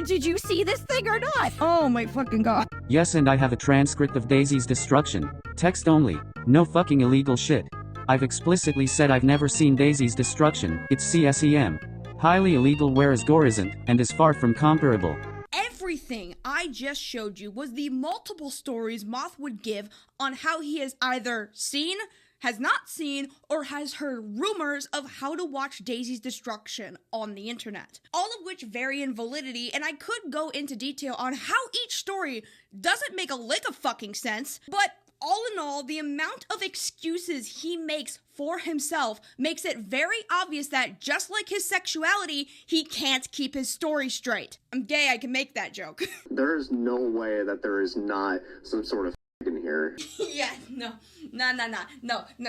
did you see this thing or not? Oh my fucking god. Yes, and I have a transcript of Daisy's destruction. Text only. No fucking illegal shit. I've explicitly said I've never seen Daisy's destruction. It's CSEM. Highly illegal, whereas Gore isn't, and is far from comparable. Everything I just showed you was the multiple stories Moth would give on how he has either seen, has not seen, or has heard rumors of how to watch Daisy's destruction on the internet. All of which vary in validity, and I could go into detail on how each story doesn't make a lick of fucking sense, but all in all, the amount of excuses he makes for himself makes it very obvious that, just like his sexuality, he can't keep his story straight. I'm gay, I can make that joke. There is no way that there is not some sort of in here. Yeah, no,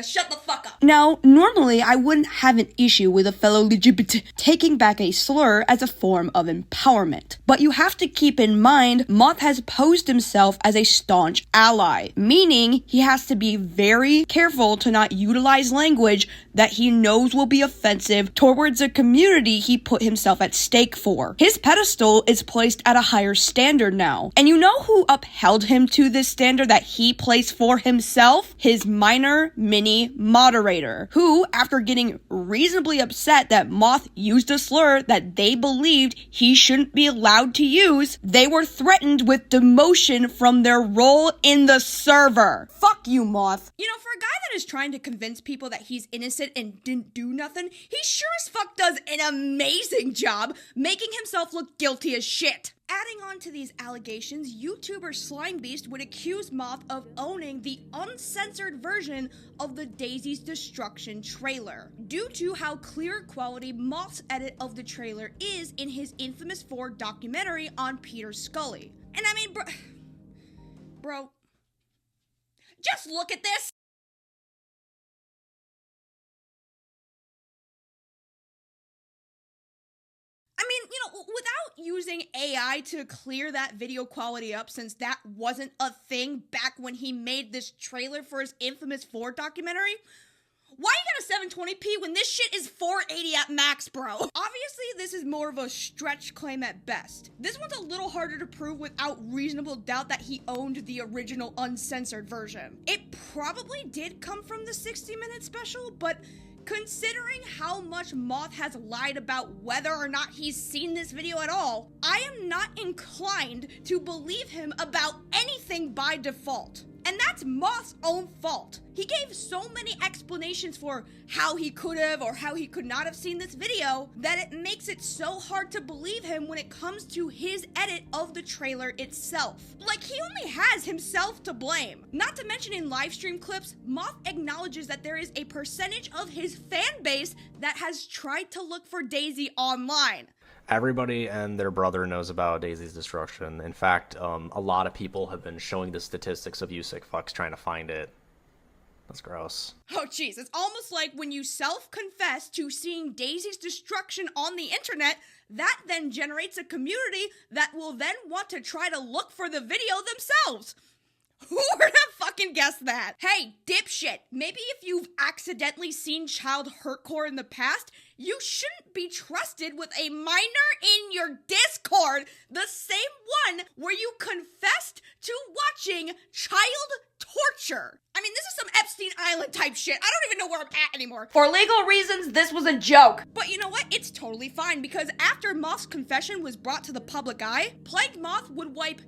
shut the fuck up. Now, normally I wouldn't have an issue with a fellow LGBT taking back a slur as a form of empowerment. But you have to keep in mind, Moth has posed himself as a staunch ally, meaning he has to be very careful to not utilize language that he knows will be offensive towards a community he put himself at stake for. His pedestal is placed at a higher standard now. And you know who upheld him to this standard that he placed for himself? His minor mini moderator, who, after getting reasonably upset that Moth used a slur that they believed he shouldn't be allowed to use, they were threatened with demotion from their role in the server. Fuck you, Moth. You know, for a guy that is trying to convince people that he's innocent and didn't do nothing, he sure as fuck does an amazing job making himself look guilty as shit. Adding on to these allegations, YouTuber Slime Beast would accuse Moth of owning the uncensored version of the Daisy's Destruction trailer, due to how clear quality Moth's edit of the trailer is in his infamous 4 documentary on Peter Scully. And I mean, bro, just look at this! I mean, you know, without using AI to clear that video quality up, since that wasn't a thing back when he made this trailer for his infamous 4 documentary, why you got a 720p when this shit is 480 at max, bro? Obviously, this is more of a stretch claim at best. This one's a little harder to prove without reasonable doubt that he owned the original uncensored version. It probably did come from the 60-minute special, but considering how much Moth has lied about whether or not he's seen this video at all, I am not inclined to believe him about anything by default. And that's Moth's own fault. He gave so many explanations for how he could have or how he could not have seen this video that it makes it so hard to believe him when it comes to his edit of the trailer itself. Like, he only has himself to blame. Not to mention, in live stream clips, Moth acknowledges that there is a percentage of his fan base that has tried to look for Daisy online. Everybody and their brother knows about Daisy's destruction. In fact, a lot of people have been showing the statistics of you sick fucks trying to find it. That's gross. Oh jeez, it's almost like when you self-confess to seeing Daisy's destruction on the internet, that then generates a community that will then want to try to look for the video themselves. Who would have fucking fucking guess that. Hey, dipshit, maybe if you've accidentally seen child hurtcore in the past, you shouldn't be trusted with a minor in your Discord, the same one where you confessed to watching child torture. I mean, this is some Epstein Island type shit. I don't even know where I'm at anymore. For legal reasons, this was a joke. But you know what? It's totally fine, because after Moth's confession was brought to the public eye, Plagued Moth would wipe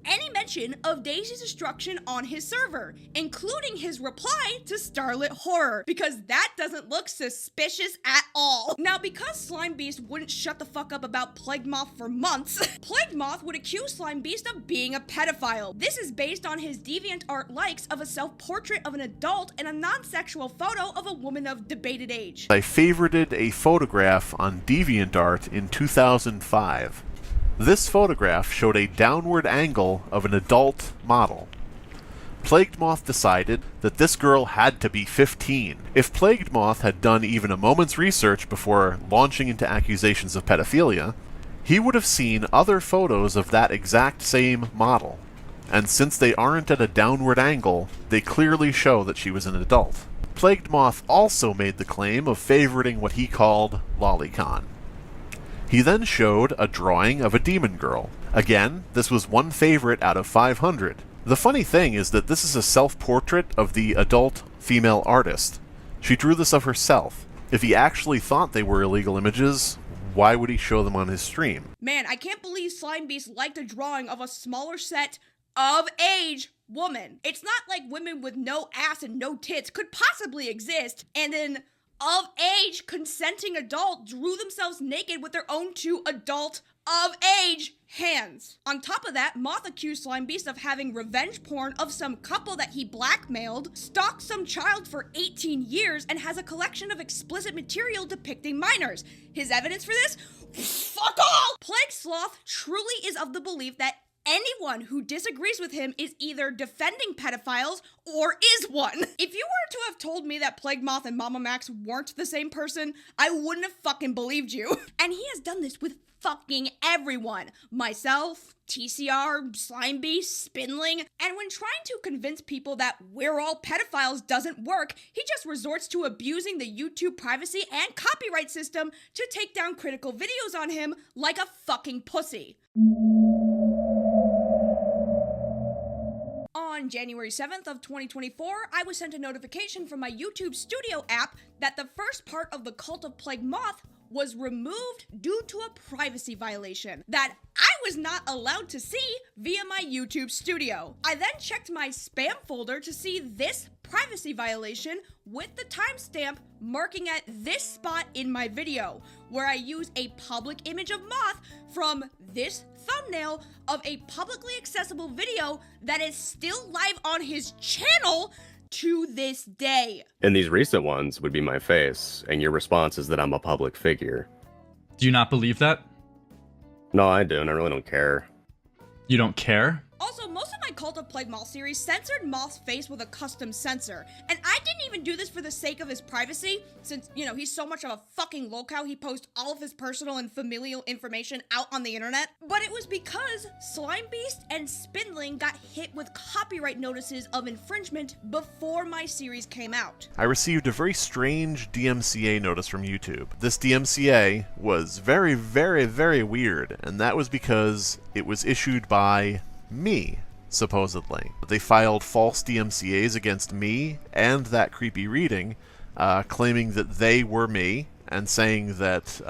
any mention of Daisy's destruction on his server, including his reply to Starlit Horror, because that doesn't look suspicious at all. Now, because Slime Beast wouldn't shut the fuck up about Plagued Moth for months, Plagued Moth would accuse Slime Beast of being a pedophile. This is based on his DeviantArt likes of a self-portrait of an adult and a non-sexual photo of a woman of debated age. I favorited a photograph on DeviantArt in 2005. This photograph showed a downward angle of an adult model. Plagued Moth decided that this girl had to be 15. If Plagued Moth had done even a moment's research before launching into accusations of pedophilia, he would have seen other photos of that exact same model. And since they aren't at a downward angle, they clearly show that she was an adult. Plagued Moth also made the claim of favoriting what he called lolicon. He then showed a drawing of a demon girl. Again, this was one favorite out of 500. The funny thing is that this is a self-portrait of the adult female artist. She drew this of herself. If he actually thought they were illegal images, why would he show them on his stream? Man, I can't believe Slime Beast liked a drawing of a smaller set of age woman. It's not like women with no ass and no tits could possibly exist, and then of age consenting adult drew themselves naked with their own two adult of age hands. On top of that, Moth accused Slime Beast of having revenge porn of some couple that he blackmailed, stalked some child for 18 years, and has a collection of explicit material depicting minors. His evidence for this? Fuck all! Plague Sloth truly is of the belief that anyone who disagrees with him is either defending pedophiles or is one. If you were to have told me that Plague Moth and Mama Max weren't the same person, I wouldn't have fucking believed you. And he has done this with fucking everyone. Myself, TCR, Slime Beast, Spinling. And when trying to convince people that we're all pedophiles doesn't work, he just resorts to abusing the YouTube privacy and copyright system to take down critical videos on him like a fucking pussy. On January 7th of 2024, I was sent a notification from my YouTube Studio app that the first part of the Cult of Plagued Moth was removed due to a privacy violation that I was not allowed to see via my YouTube Studio. I then checked my spam folder to see this privacy violation with the timestamp marking at this spot in my video, where I use a public image of Moth from this thumbnail of a publicly accessible video that is still live on his channel to this day. And these recent ones would be my face, and your response is that I'm a public figure. Do you not believe that? No, I do, and I really don't care. You don't care? Also, most of my Cult of Plagued Moth series censored Moth's face with a custom censor, and I didn't even do this for the sake of his privacy, since, you know, he's so much of a fucking lolcow, he posts all of his personal and familial information out on the internet, but it was because Slime Beast and Spindling got hit with copyright notices of infringement before my series came out. I received a very strange DMCA notice from YouTube. This DMCA was very, very, very weird, and that was because it was issued by me, supposedly. They filed false DMCAs against me and that creepy reading, claiming that they were me and saying that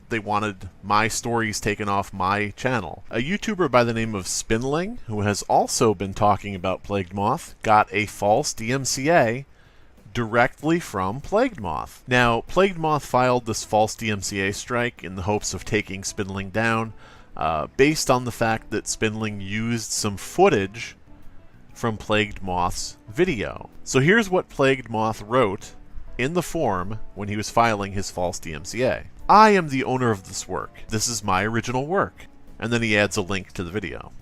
they wanted my stories taken off my channel. A YouTuber by the name of Spinling, who has also been talking about Plagued Moth, got a false DMCA directly from Plagued Moth. Now, Plagued Moth filed this false DMCA strike in the hopes of taking Spinling down, based on the fact that Spinling used some footage from Plagued Moth's video. So here's what Plagued Moth wrote in the form when he was filing his false DMCA. I am the owner of this work. This is my original work. And then he adds a link to the video.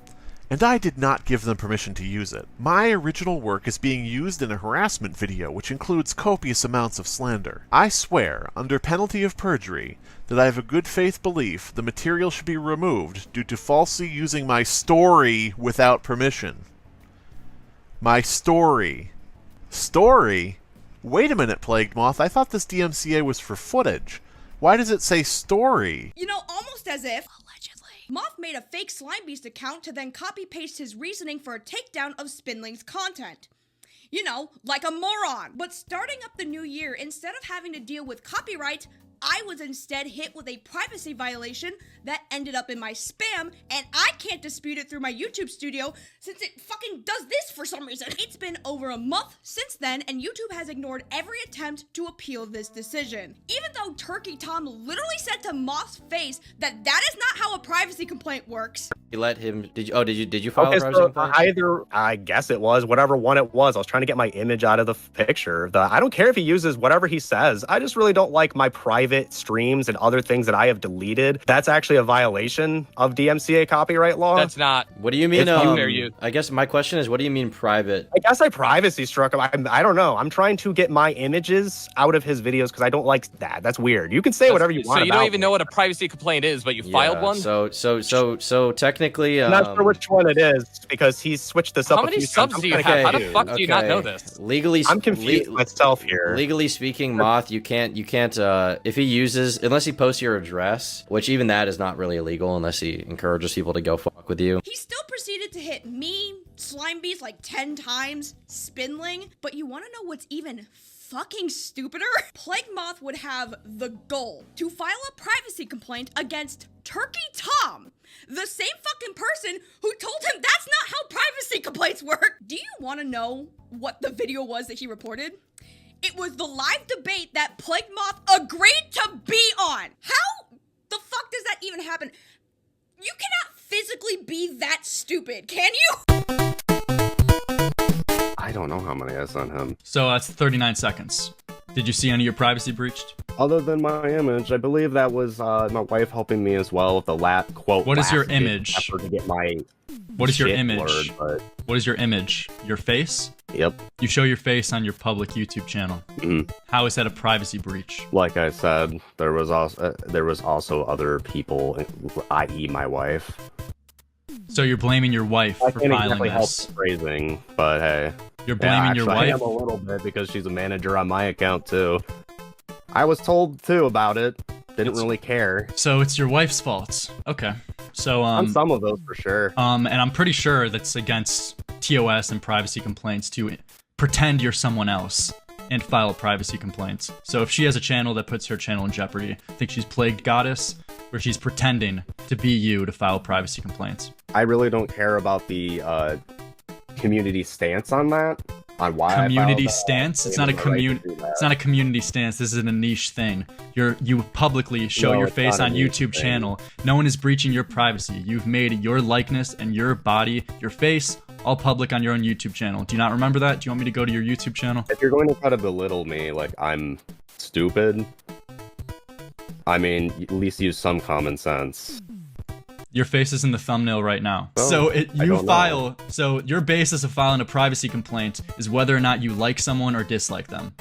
And I did not give them permission to use it. My original work is being used in a harassment video which includes copious amounts of slander. I swear, under penalty of perjury, that I have a good faith belief the material should be removed due to falsely using my story without permission. My story. Story? Wait a minute, Plagued Moth. I thought this DMCA was for footage. Why does it say story? You know, almost as if, allegedly, Moth made a fake Slime Beast account to then copy-paste his reasoning for a takedown of Spinling's content. You know, like a moron. But starting up the new year, instead of having to deal with copyright, I was instead hit with a privacy violation that ended up in my spam, and I can't dispute it through my YouTube studio since it fucking does this for some reason. It's been over a month since then, and YouTube has ignored every attempt to appeal this decision. Even though Turkey Tom literally said to Moth's face that that is not how a privacy complaint works. You let him, did you file a privacy complaint? Either, I guess it was, whatever one it was. I was trying to get my image out of the picture. I don't care if he uses whatever he says. I just really don't like my private streams and other things that I have deleted. That's actually a violation of DMCA copyright law. That's not. What do you mean? Fair use. I guess my question is, what do you mean private? I guess I privacy struck him. I don't know. I'm trying to get my images out of his videos because I don't like that. That's weird. You can say whatever you want. So you don't even know what a privacy complaint is, but you filed one? So technically, I'm not sure which one it is because he's switched this up. How many subs do you have? How the fuck do you not know this? Legally, I'm confused myself here. Legally speaking, Moth, you can't. If he uses, unless he posts your address, which even that is not really illegal unless he encourages people to go fuck with you. He still proceeded to hit me, Slime Beast, like 10 times, Spinling, but you want to know what's even fucking stupider? Plagued Moth would have the goal to file a privacy complaint against Turkey Tom, the same fucking person who told him that's not how privacy complaints work. Do you want to know what the video was that he reported? It was the live debate that Plagued Moth agreed to be on. How the fuck does that even happen? You cannot physically be that stupid, can you? I don't know how many I sent him. So that's 39 seconds. Did you see any of your privacy breached? Other than my image, I believe that was my wife helping me as well with the quote. What is your image? Effort to get my What is your shit image? blurred, but... What is your image? Your face? Yep. You show your face on your public YouTube channel. Mm-hmm. How is that a privacy breach? Like I said, there was also other people, i.e. my wife. So you're blaming your wife for filing exactly help this? phrasing, but hey. You're blaming your wife? I am a little bit because she's a manager on my account too. I was told too about it. Didn't really care. So it's your wife's fault. Okay. So on some of those for sure. And I'm pretty sure that's against TOS and privacy complaints to pretend you're someone else and file a privacy complaint. So if she has a channel that puts her channel in jeopardy, I think she's Plagued Goddess, or she's pretending to be you to file privacy complaints. I really don't care about the community stance on that. On why community stance? It's not a community. It's not a community stance. This is a niche thing. You publicly show your face on YouTube channel. No one is breaching your privacy. You've made your likeness and your body, your face, all public on your own YouTube channel. Do you not remember that? Do you want me to go to your YouTube channel? If you're going to try to belittle me like I'm stupid, I mean, at least use some common sense. Your face is in the thumbnail right now. Oh, So your basis of filing a privacy complaint is whether or not you like someone or dislike them.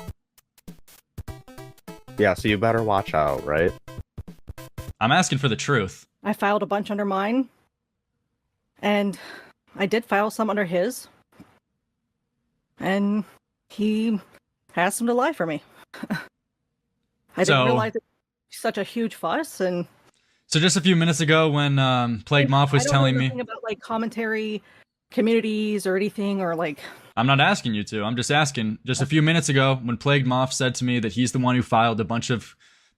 Yeah, so you better watch out, right? I'm asking for the truth. I filed a bunch under mine, and I did file some under his, and he has some to lie for me. I didn't realize it was such a huge fuss, and... So just a few minutes ago when Plagued Moth was telling me... I don't know anything about, like, commentary communities or anything, or, like... I'm not asking you to. I'm just asking. Just a few minutes ago when Plagued Moth said to me that he's the one who filed a bunch of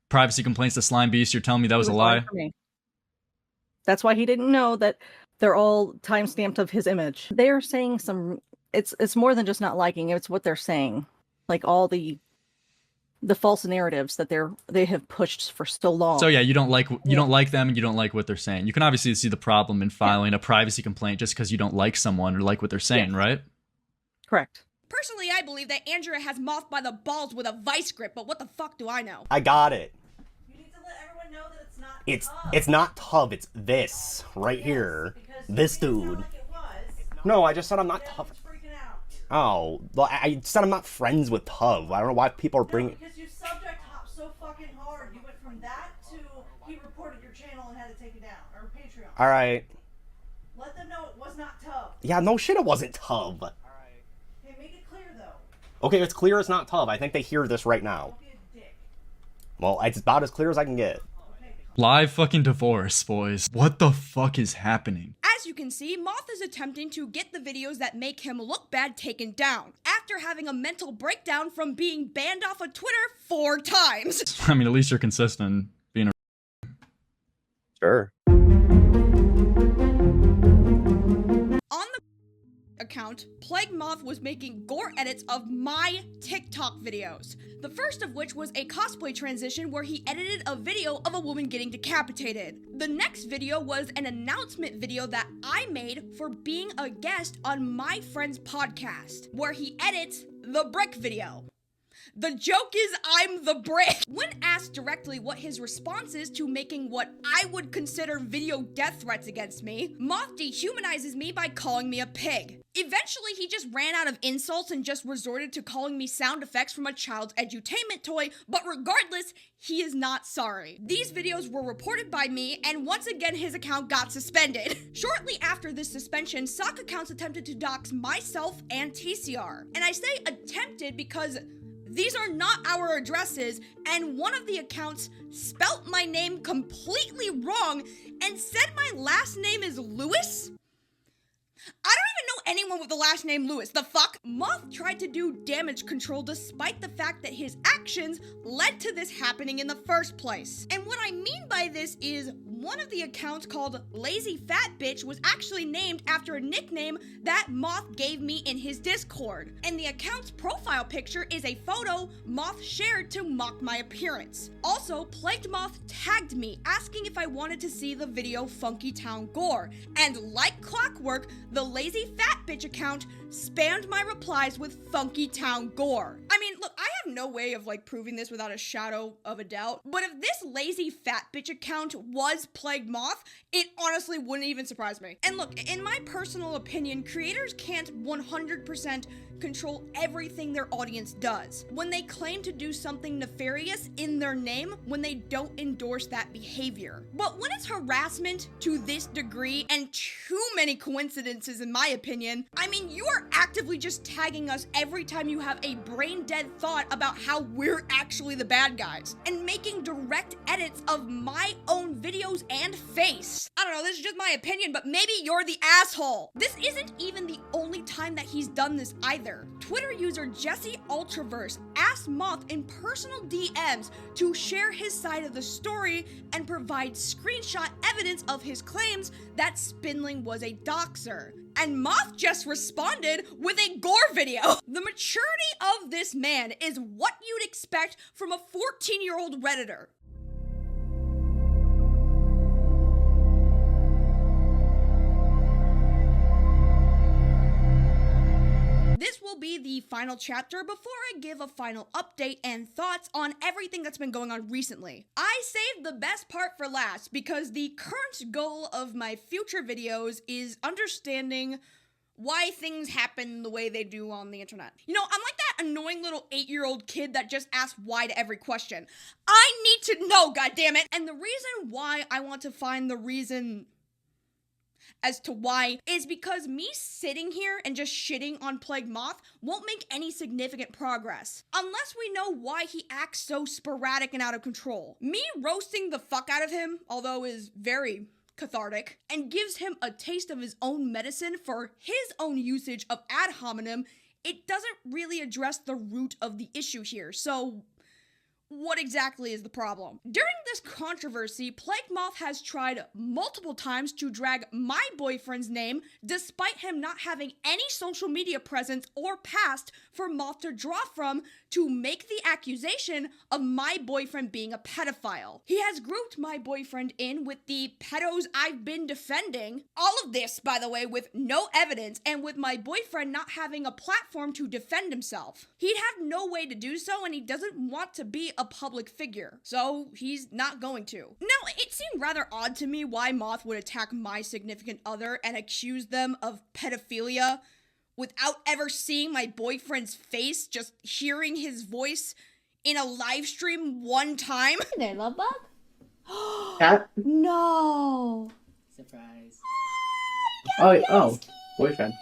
privacy complaints to Slime Beast, you're telling me that was a lie? For me. That's why he didn't know that they're all time-stamped of his image. They are saying some... It's more than just not liking. It's what they're saying. Like, all the false narratives that they have pushed for so long. So yeah, you don't like them and you don't like what they're saying. You can obviously see the problem in filing a privacy complaint just because you don't like someone or like what they're saying, right? Correct. Personally, I believe that Andrea has Moth by the balls with a vice grip, but what the fuck do I know? I got it. You need to let everyone know that it's not It's not Tub, it's this right here. This dude. No, I just said I'm not Tub. Oh, well, I said I'm not friends with Tub. I don't know why people are bringing... Because you subject hop so fucking hard. You went from that to he reported your channel and had to take it down, or Patreon. Alright. Let them know it was not Tub. Yeah, no shit, it wasn't Tub. Okay, it's clear it's not Tub. I think they hear this right now. Well, it's about as clear as I can get. Live fucking divorce, boys. What the fuck is happening? As you can see, Moth is attempting to get the videos that make him look bad taken down, after having a mental breakdown from being banned off of Twitter 4 times. I mean, at least you're consistent being a... Sure. On the account, Plagued Moth was making Gore edits of my TikTok videos. The first of which was a cosplay transition where he edited a video of a woman getting decapitated. The next video was an announcement video that I made for being a guest on my friend's podcast, where he edits the brick video. The joke is I'm the brick. When asked directly what his response is to making what I would consider video death threats against me, Moth dehumanizes me by calling me a pig. Eventually, he just ran out of insults and just resorted to calling me sound effects from a child's edutainment toy, but regardless, he is not sorry. These videos were reported by me, and once again his account got suspended. Shortly after this suspension, sock accounts attempted to dox myself and TCR. And I say attempted because these are not our addresses, and one of the accounts spelt my name completely wrong and said my last name is Lewis? I don't even know anyone with the last name Lewis. The fuck? Moth tried to do damage control despite the fact that his actions led to this happening in the first place. And what I mean by this is one of the accounts called Lazy Fat Bitch was actually named after a nickname that Moth gave me in his Discord. And the account's profile picture is a photo Moth shared to mock my appearance. Also, Plagued Moth tagged me asking if I wanted to see the video Funky Town Gore. And like clockwork, the Lazy Fat Bitch account spammed my replies with Funky Town Gore. I mean, look, I have no way of proving this without a shadow of a doubt, but if this Lazy Fat Bitch account was Plagued Moth, it honestly wouldn't even surprise me. And look, in my personal opinion, creators can't 100% control everything their audience does. When they claim to do something nefarious in their name, when they don't endorse that behavior. But when it's harassment to this degree, and too many coincidences in my opinion, I mean, you are actively just tagging us every time you have a brain dead thought about how we're actually the bad guys, and making direct edits of my own videos and face. I don't know, this is just my opinion, but maybe you're the asshole. This isn't even the only time that he's done this either. Twitter user Jesse Ultraverse asked Moth in personal DMs to share his side of the story and provide screenshot evidence of his claims that Spindling was a doxer. And Moth just responded with a Gore video. The maturity of this man is what you'd expect from a 14-year-old Redditor. This will be the final chapter before I give a final update and thoughts on everything that's been going on recently. I saved the best part for last because the current goal of my future videos is understanding why things happen the way they do on the internet. You know, I'm like that annoying little 8-year-old kid that just asks why to every question. I need to know, goddammit! And the reason why I want to find the reason as to why is because me sitting here and just shitting on Plagued Moth won't make any significant progress unless we know why he acts so sporadic and out of control. Me roasting the fuck out of him, although is very cathartic, and gives him a taste of his own medicine for his own usage of ad hominem, it doesn't really address the root of the issue here. So what exactly is the problem? During this controversy, Plagued Moth has tried multiple times to drag my boyfriend's name, despite him not having any social media presence or past for Moth to draw from to make the accusation of my boyfriend being a pedophile. He has grouped my boyfriend in with the pedos I've been defending. All of this, by the way, with no evidence and with my boyfriend not having a platform to defend himself. He'd have no way to do so, and he doesn't want to be a public figure, so he's not going to. Now, it seemed rather odd to me why Moth would attack my significant other and accuse them of pedophilia without ever seeing my boyfriend's face, just hearing his voice in a live stream one time. Hey there, love bug. Cat? No. Surprise. Oh, boyfriend.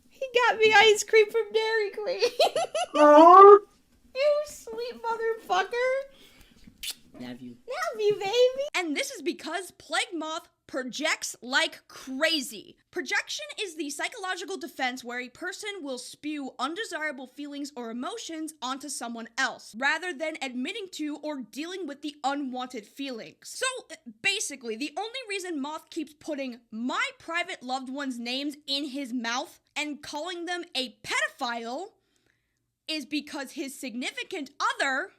He got me ice cream from Dairy Queen. Aww. You sweet motherfucker. Love you. Love you, baby. And this is because Plagued Moth projects like crazy. Projection is the psychological defense where a person will spew undesirable feelings or emotions onto someone else, rather than admitting to or dealing with the unwanted feelings. So, basically, the only reason Moth keeps putting my private loved ones' names in his mouth and calling them a pedophile is because his significant other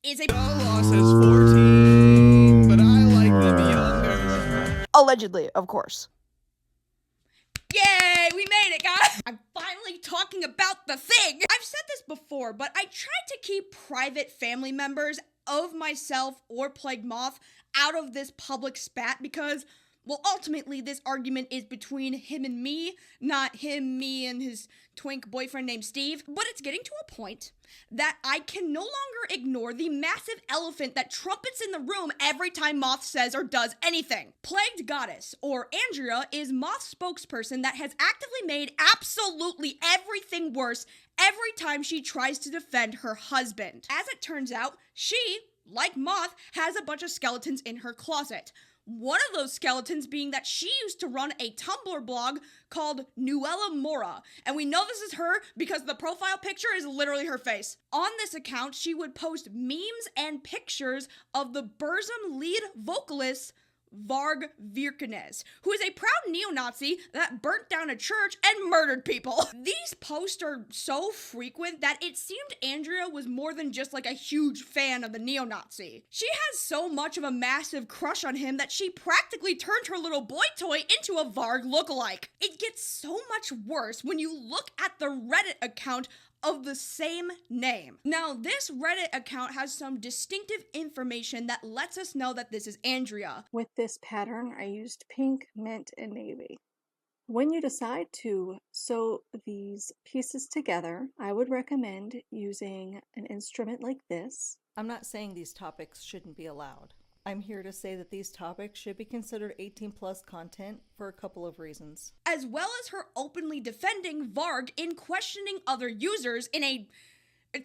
is a loss is 14, but I like them younger. Allegedly, of course. Yay, we made it, guys! I'm finally talking about the thing! I've said this before, but I try to keep private family members of myself or Plagued Moth out of this public spat because, well, ultimately, this argument is between him and me, not him, me, and his twink boyfriend named Steve. But it's getting to a point that I can no longer ignore the massive elephant that trumpets in the room every time Moth says or does anything. Plagued Goddess, or Andrea, is Moth's spokesperson that has actively made absolutely everything worse every time she tries to defend her husband. As it turns out, she, like Moth, has a bunch of skeletons in her closet. One of those skeletons being that she used to run a Tumblr blog called Nuella Mora, and we know this is her because the profile picture is literally her face. On this account, she would post memes and pictures of the Burzum lead vocalist Varg Vikernes, who is a proud neo-Nazi that burnt down a church and murdered people. These posts are so frequent that it seemed Andrea was more than just like a huge fan of the neo-Nazi. She has so much of a massive crush on him that she practically turned her little boy toy into a Varg lookalike. It gets so much worse when you look at the Reddit account of the same name. Now, this Reddit account has some distinctive information that lets us know that this is Andrea. With this pattern, I used pink, mint, and navy. When you decide to sew these pieces together, I would recommend using an instrument like this. I'm not saying these topics shouldn't be allowed. I'm here to say that these topics should be considered 18+ content for a couple of reasons. As well as her openly defending Varg in questioning other users in a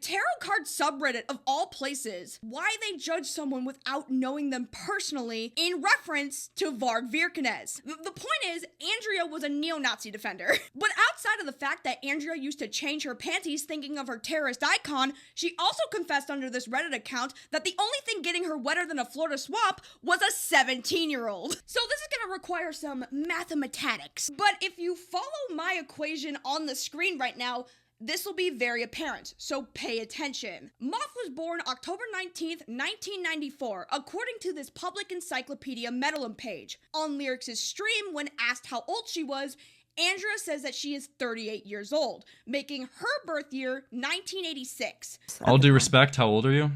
tarot card subreddit of all places, why they judge someone without knowing them personally in reference to Varg Vikernes. The point is, Andrea was a neo-Nazi defender. But outside of the fact that Andrea used to change her panties thinking of her terrorist icon, she also confessed under this Reddit account that the only thing getting her wetter than a Florida swamp was a 17-year-old. So this is gonna require some mathematics. But if you follow my equation on the screen right now, this will be very apparent, so pay attention. Moth was born October 19th, 1994, according to this public encyclopedia Medallion page. On Lyrics' stream, when asked how old she was, Andrea says that she is 38 years old, making her birth year 1986. All due respect, how old are you?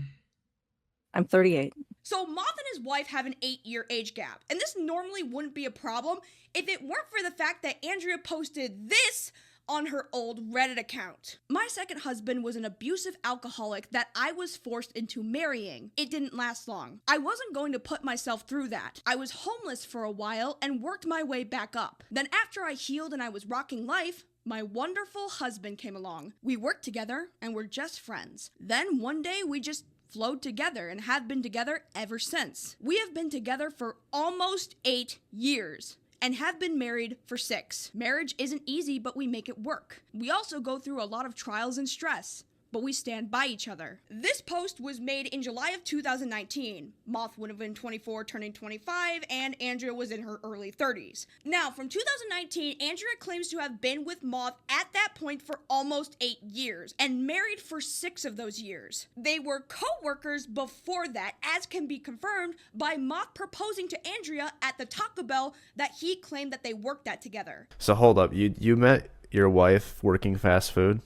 I'm 38. So Moth and his wife have an 8-year age gap, and this normally wouldn't be a problem if it weren't for the fact that Andrea posted this on her old Reddit account. My second husband was an abusive alcoholic that I was forced into marrying. It didn't last long. I wasn't going to put myself through that. I was homeless for a while and worked my way back up. Then after I healed and I was rocking life, my wonderful husband came along. We worked together and were just friends. Then one day we just flowed together and have been together ever since. We have been together for almost 8 years. And have been married for 6. Marriage isn't easy, but we make it work. We also go through a lot of trials and stress, but we stand by each other. This post was made in July of 2019. Moth would have been 24, turning 25, and Andrea was in her early 30s. Now, from 2019, Andrea claims to have been with Moth at that point for almost 8 years, and married for 6 of those years. They were co-workers before that, as can be confirmed by Moth proposing to Andrea at the Taco Bell that he claimed that they worked at together. So hold up, you met your wife working fast food?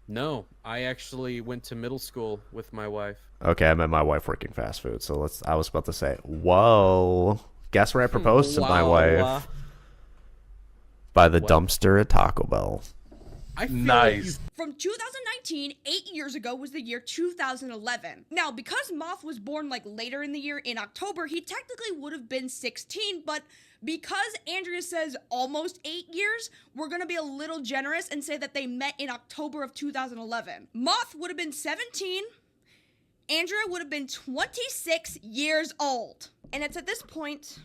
No, I actually went to middle school with my wife. Okay, I met my wife working fast food, so I was about to say, whoa. Guess where I proposed to my wife? By the dumpster at Taco Bell. Nice. From 2019, 8 years ago was the year 2011. Now, because Moth was born like later in the year in October, he technically would have been 16, but because Andrea says almost 8 years, we're gonna be a little generous and say that they met in October of 2011. Moth would have been 17, Andrea would have been 26 years old. And it's at this point,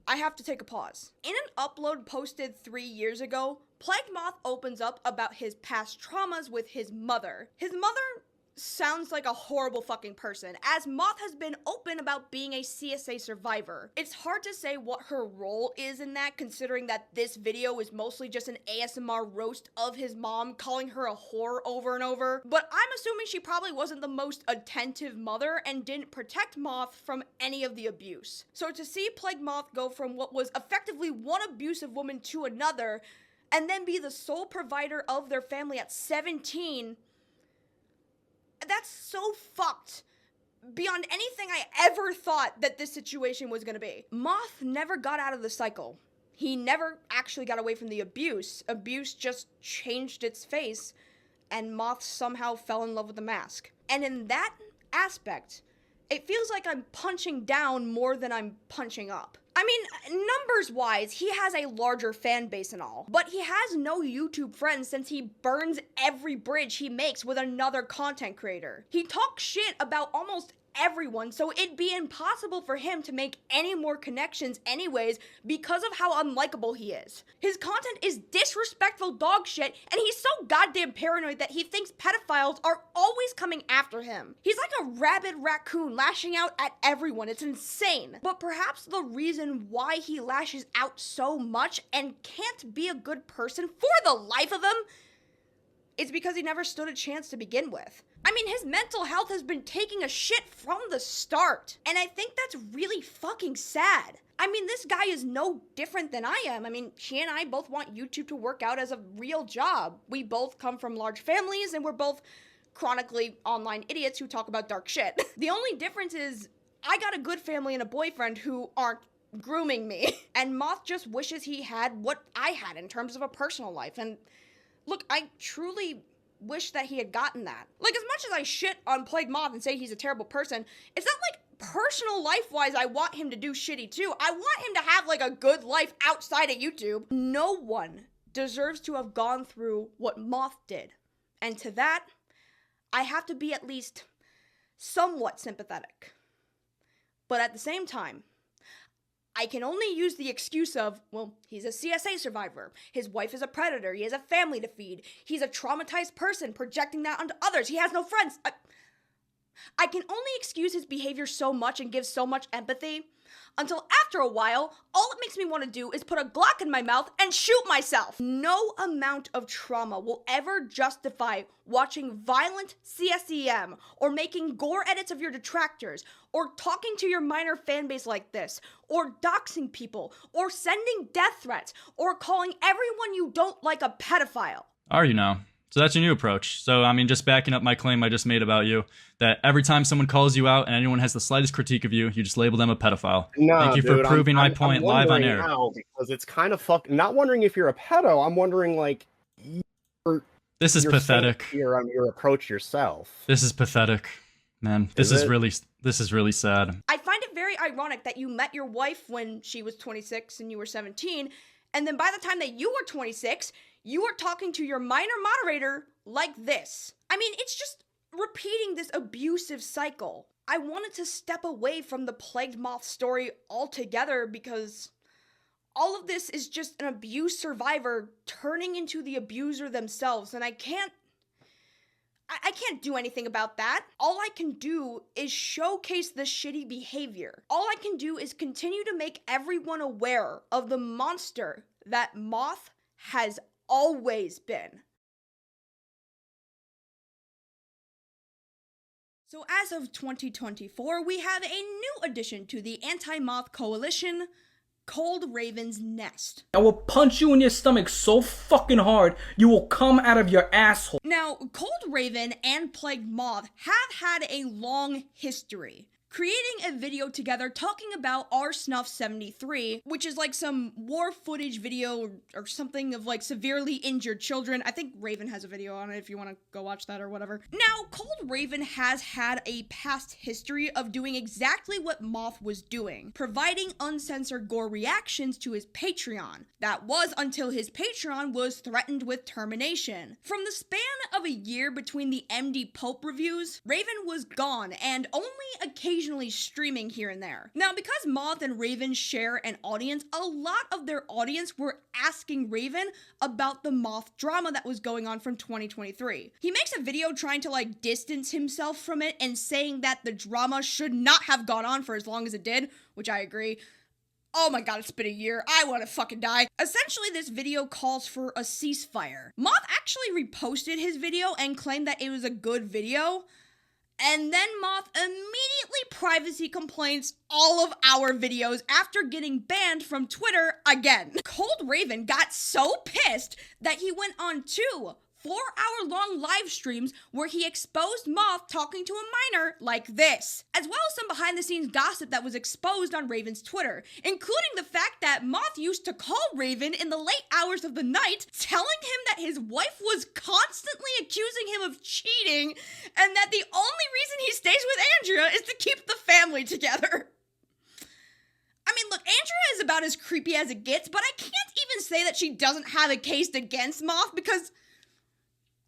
I have to take a pause. In an upload posted 3 years ago, Plagued Moth opens up about his past traumas with his mother. His mother sounds like a horrible fucking person, as Moth has been open about being a CSA survivor. It's hard to say what her role is in that, considering that this video is mostly just an ASMR roast of his mom calling her a whore over and over, but I'm assuming she probably wasn't the most attentive mother and didn't protect Moth from any of the abuse. So to see Plagued Moth go from what was effectively one abusive woman to another, and then be the sole provider of their family at 17, that's so fucked beyond anything I ever thought that this situation was gonna be. Moth never got out of the cycle. He never actually got away from the abuse. Abuse just changed its face, and Moth somehow fell in love with the mask. And in that aspect, it feels like I'm punching down more than I'm punching up. I mean, numbers-wise, he has a larger fan base and all, but he has no YouTube friends since he burns every bridge he makes with another content creator. He talks shit about almost everyone, so it'd be impossible for him to make any more connections anyways because of how unlikable he is. His content is disrespectful dog shit, and he's so goddamn paranoid that he thinks pedophiles are always coming after him. He's like a rabid raccoon lashing out at everyone. It's insane. But perhaps the reason why he lashes out so much and can't be a good person for the life of him is because he never stood a chance to begin with. I mean, his mental health has been taking a shit from the start, and I think that's really fucking sad. I mean, this guy is no different than I am. I mean, she and I both want YouTube to work out as a real job. We both come from large families, and we're both chronically online idiots who talk about dark shit. The only difference is I got a good family and a boyfriend who aren't grooming me, and Moth just wishes he had what I had in terms of a personal life. And look, I truly wish that he had gotten that. Like, as much as I shit on Plagued Moth and say he's a terrible person, it's not like personal life-wise I want him to do shitty too. I want him to have like a good life outside of YouTube. No one deserves to have gone through what Moth did. And to that, I have to be at least somewhat sympathetic. But at the same time, I can only use the excuse of, well, he's a CSA survivor, his wife is a predator, he has a family to feed, he's a traumatized person projecting that onto others, he has no friends. I can only excuse his behavior so much and give so much empathy until after a while, all it makes me want to do is put a Glock in my mouth and shoot myself. No amount of trauma will ever justify watching violent CSEM or making Gore edits of your detractors or talking to your minor fanbase like this or doxing people or sending death threats or calling everyone you don't like a pedophile. Are you now? So that's your new approach. So, I mean, just backing up my claim I just made about you, that every time someone calls you out and anyone has the slightest critique of you, you just label them a pedophile. No, thank you dude, for proving my point live on air. How, because it's kind of not wondering if you're a pedo. I'm wondering, like, this is pathetic. Your approach yourself. This is pathetic, man. This is really sad. I find it very ironic that you met your wife when she was 26 and you were 17, and then by the time that you were 26, you were talking to your minor moderator like this. I mean, it's just repeating this abusive cycle. I wanted to step away from the Plagued Moth story altogether because all of this is just an abuse survivor turning into the abuser themselves, and I can't do anything about that. All I can do is showcase the shitty behavior. All I can do is continue to make everyone aware of the monster that Moth has always been. So as of 2024, we have a new addition to the anti-Moth coalition, Cold Raven's Nest. I will punch you in your stomach so fucking hard, you will come out of your asshole. Now, Cold Raven and Plagued Moth have had a long history. creating a video together talking about our Snuff 73, which is like some war footage video or something of like severely injured children. I think Raven has a video on it if you want to go watch that or whatever. Now, Cold Raven has had a past history of doing exactly what Moth was doing, providing uncensored gore reactions to his Patreon. That was until his Patreon was threatened with termination. From the span of a year between the MD Pope reviews, Raven was gone and only occasionally streaming here and there. Now, because Moth and Raven share an audience, a lot of their audience were asking Raven about the Moth drama that was going on from 2023. He makes a video trying to like distance himself from it and saying that the drama should not have gone on for as long as it did, which I agree. Oh my god, it's been a year. I want to fucking die. Essentially, this video calls for a ceasefire. Moth actually reposted his video and claimed that it was a good video. And then Moth immediately privacy complains all of our videos after getting banned from Twitter again. Cold Raven got so pissed that he went on 2 4-hour-long live streams where he exposed Moth talking to a minor like this, as well as some behind-the-scenes gossip that was exposed on Raven's Twitter, including the fact that Moth used to call Raven in the late hours of the night, telling him that his wife was constantly accusing him of cheating, and that the only reason he stays with Andrea is to keep the family together. I mean, look, Andrea is about as creepy as it gets, but I can't even say that she doesn't have a case against Moth because...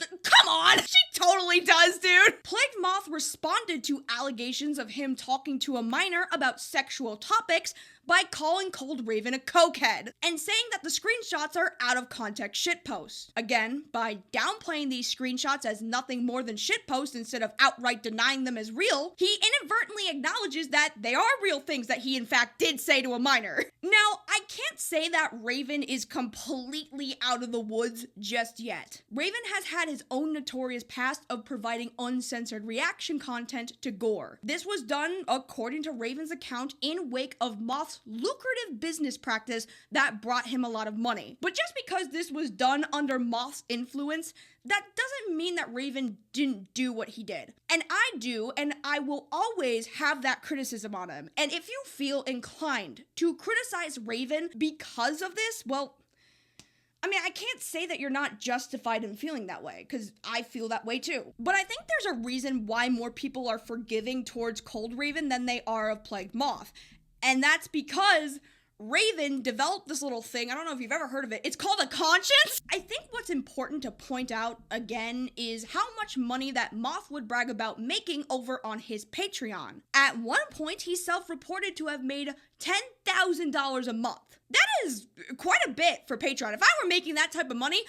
Come on! She totally does, dude! Plagued Moth responded to allegations of him talking to a minor about sexual topics by calling Cold Raven a cokehead, and saying that the screenshots are out of context shitposts. Again, by downplaying these screenshots as nothing more than shitposts instead of outright denying them as real, he inadvertently acknowledges that they are real things that he in fact did say to a minor. Now, I can't say that Raven is completely out of the woods just yet. Raven has had his own notorious past of providing uncensored reaction content to Gore. This was done, according to Raven's account, in wake of Moth's lucrative business practice that brought him a lot of money. But just because this was done under Moth's influence, that doesn't mean that Raven didn't do what he did. And I do, and I will always have that criticism on him. And if you feel inclined to criticize Raven because of this, well, I mean, I can't say that you're not justified in feeling that way, because I feel that way too. But I think there's a reason why more people are forgiving towards Cold Raven than they are of Plagued Moth. And that's because Raven developed this little thing, I don't know if you've ever heard of it, it's called a conscience. I think what's important to point out again is how much money that Moth would brag about making over on his Patreon. At one point, he self-reported to have made $10,000 a month. That is quite a bit for Patreon. If I were making that type of money,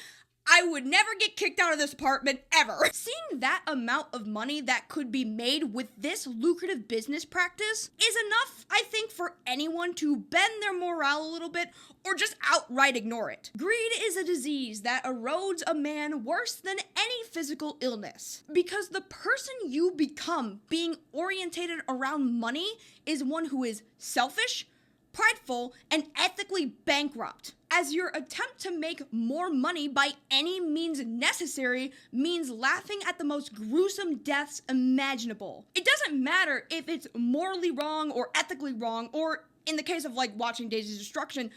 I would never get kicked out of this apartment, ever. Seeing that amount of money that could be made with this lucrative business practice is enough, I think, for anyone to bend their morale a little bit or just outright ignore it. Greed is a disease that erodes a man worse than any physical illness. Because the person you become being orientated around money is one who is selfish, prideful, and ethically bankrupt, as your attempt to make more money by any means necessary means laughing at the most gruesome deaths imaginable. It doesn't matter if it's morally wrong or ethically wrong, or in the case of like watching Daisy's Destruction,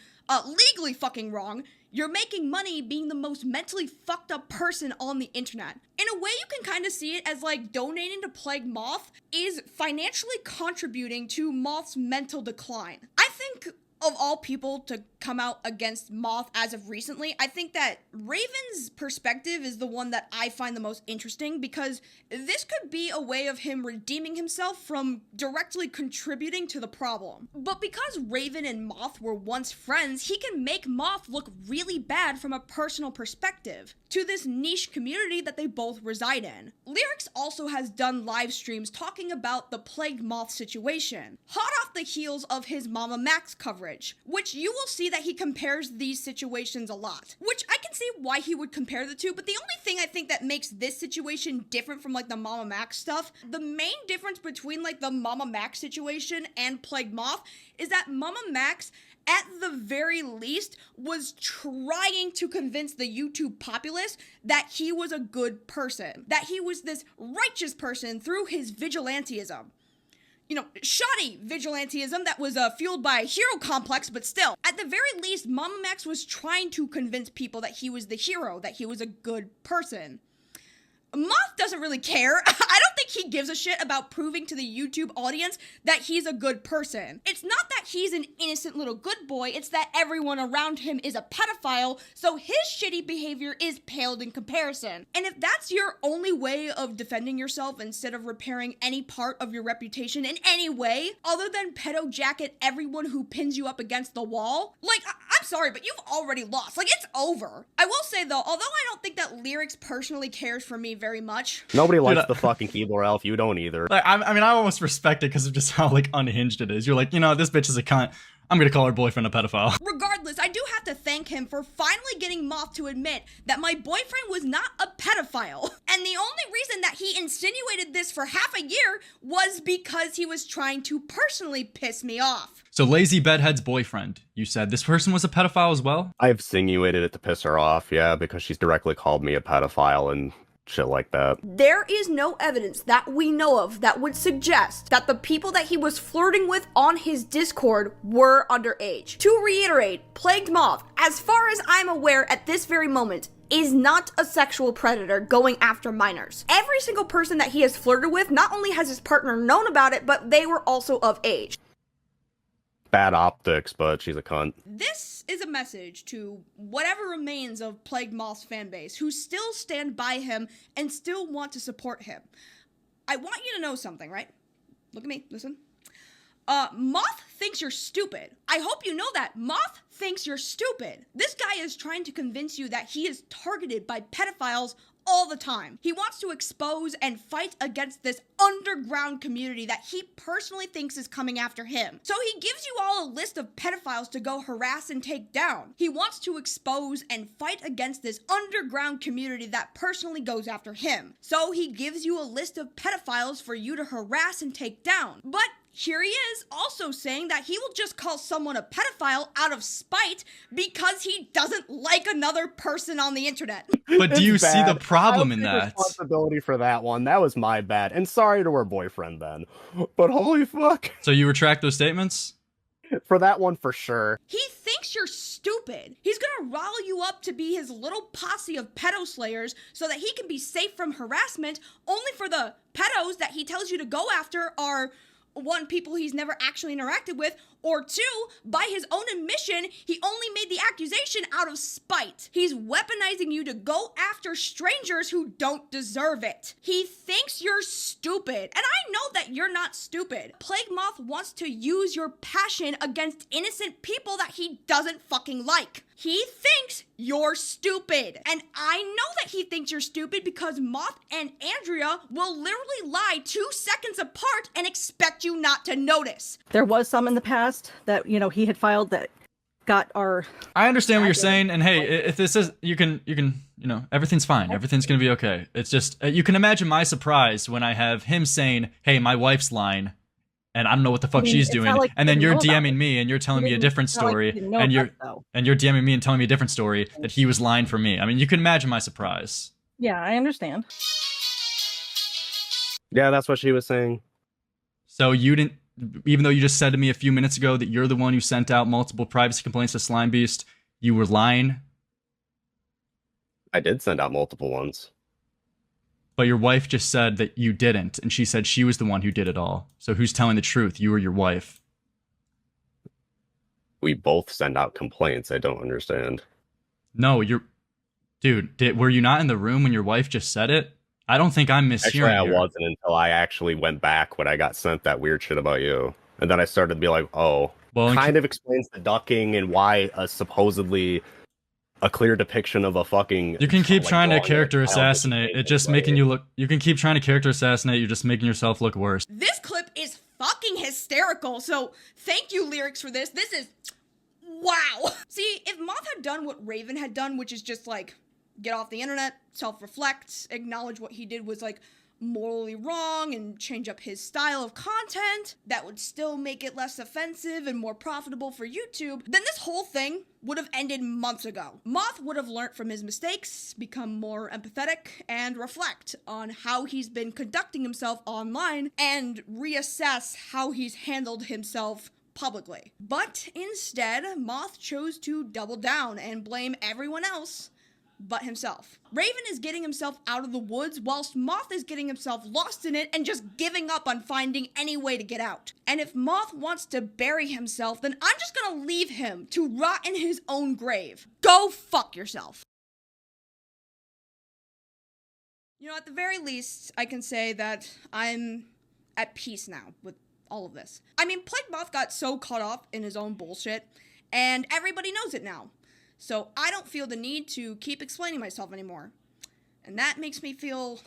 legally fucking wrong. You're making money being the most mentally fucked up person on the internet. In a way, you can kind of see it as like donating to Plagued Moth is financially contributing to Moth's mental decline. I think of all people to come out against Moth as of recently, I think that Raven's perspective is the one that I find the most interesting, because this could be a way of him redeeming himself from directly contributing to the problem. But because Raven and Moth were once friends, he can make Moth look really bad from a personal perspective to this niche community that they both reside in. Lyrics also has done live streams talking about the Plagued Moth situation, hot off the heels of his Mama Max coverage, which you will see that he compares these situations a lot, which I can see why he would compare the two, but the only thing I think that makes this situation different from like the Mama Max stuff, the main difference between like the Mama Max situation and Plagued Moth is that Mama Max, at the very least, was trying to convince the YouTube populace that he was a good person, that he was this righteous person through his vigilantism. shoddy vigilantism that was fueled by a hero complex, but still. At the very least, Mama Max was trying to convince people that he was the hero, that he was a good person. Moth doesn't really care. I don't think he gives a shit about proving to the YouTube audience that he's a good person. It's not that he's an innocent little good boy, it's that everyone around him is a pedophile, so his shitty behavior is paled in comparison. And if that's your only way of defending yourself instead of repairing any part of your reputation in any way, other than pedo jacket everyone who pins you up against the wall, I'm sorry, but you've already lost. It's over. I will say though, although I don't think that Lyrics personally cares for me very much. Nobody likes the fucking Keebler Elf. You don't either. I almost respect it because of just how unhinged it is. You're like, this bitch is a cunt. I'm gonna call her boyfriend a pedophile. Regardless, I do have to thank him for finally getting Moth to admit that my boyfriend was not a pedophile. And the only reason that he insinuated this for half a year was because he was trying to personally piss me off. So Lazy Bedhead's boyfriend, you said this person was a pedophile as well? I've insinuated it to piss her off, yeah, because she's directly called me a pedophile and shit like that. There is no evidence that we know of that would suggest that the people that he was flirting with on his Discord were underage. To reiterate, Plagued Moth, as far as I'm aware at this very moment, is not a sexual predator going after minors. Every single person that he has flirted with, not only has his partner known about it, but they were also of age. Bad optics, but she's a cunt. This is a message to whatever remains of Plagued Moth's fanbase who still stand by him and still want to support him. I want you to know something, right? Look at me, listen. Moth thinks you're stupid. I hope you know that. Moth thinks you're stupid. This guy is trying to convince you that he is targeted by pedophiles all the time. He wants to expose and fight against this underground community that he personally thinks is coming after him. So he gives you all a list of pedophiles to go harass and take down. He wants to expose and fight against this underground community that personally goes after him. So he gives you a list of pedophiles for you to harass and take down. But here he is also saying that he will just call someone a pedophile out of spite because he doesn't like another person on the internet. But do you see the problem in that? Responsibility for that one. That was my bad. And sorry to her boyfriend then. But holy fuck. So you retract those statements? For that one, for sure. He thinks you're stupid. He's gonna rile you up to be his little posse of pedo slayers so that he can be safe from harassment, only for the pedos that he tells you to go after are, one, people he's never actually interacted with, or two, by his own admission, he only made the accusation out of spite. He's weaponizing you to go after strangers who don't deserve it. He thinks you're stupid, and I know that you're not stupid. Plague Moth wants to use your passion against innocent people that he doesn't fucking like. He thinks you're stupid. And I know that he thinks you're stupid because Moth and Andrea will literally lie 2 seconds apart and expect you not to notice. There was some in the past that, he had filed that got our... I understand what you're saying, and hey, if this is, you can, everything's fine. Everything's gonna be okay. It's just, you can imagine my surprise when I have him saying, hey, my wife's lying, and I don't know what the fuck she's doing, like and then you're DMing me and you're telling me a different story, and you're DMing me and telling me a different story that he was lying for me. I mean, you can imagine my surprise. Yeah, I understand. Yeah, that's what she was saying. So you didn't, even though you just said to me a few minutes ago that you're the one who sent out multiple privacy complaints to Slime Beast, you were lying? I did send out multiple ones. But your wife just said that you didn't, and she said she was the one who did it all. So who's telling the truth, you or your wife? We both send out complaints. I don't understand. No, dude, were you not in the room when your wife just said it? I don't think I'm mishearing. Actually, I wasn't until I actually went back when I got sent that weird shit about you. And then I started to be like, oh, well, kind of explains the ducking and why supposedly a clear depiction of a fucking... You can keep trying to character assassinate. It's just making you look... You can keep trying to character assassinate. You're just making yourself look worse. This clip is fucking hysterical. So thank you, Lyrics, for this. This is... wow. See, if Moth had done what Raven had done, which is just like... get off the internet, self-reflect, acknowledge what he did was like morally wrong and change up his style of content that would still make it less offensive and more profitable for YouTube, then this whole thing would have ended months ago. Moth would have learned from his mistakes, become more empathetic, and reflect on how he's been conducting himself online and reassess how he's handled himself publicly. But instead, Moth chose to double down and blame everyone else but himself. Raven is getting himself out of the woods whilst Moth is getting himself lost in it and just giving up on finding any way to get out. And if Moth wants to bury himself, then I'm just gonna leave him to rot in his own grave. Go fuck yourself. You know, at the very least, I can say that I'm at peace now with all of this. I mean, Plagued Moth got so caught up in his own bullshit, and everybody knows it now. So I don't feel the need to keep explaining myself anymore. And that makes me feel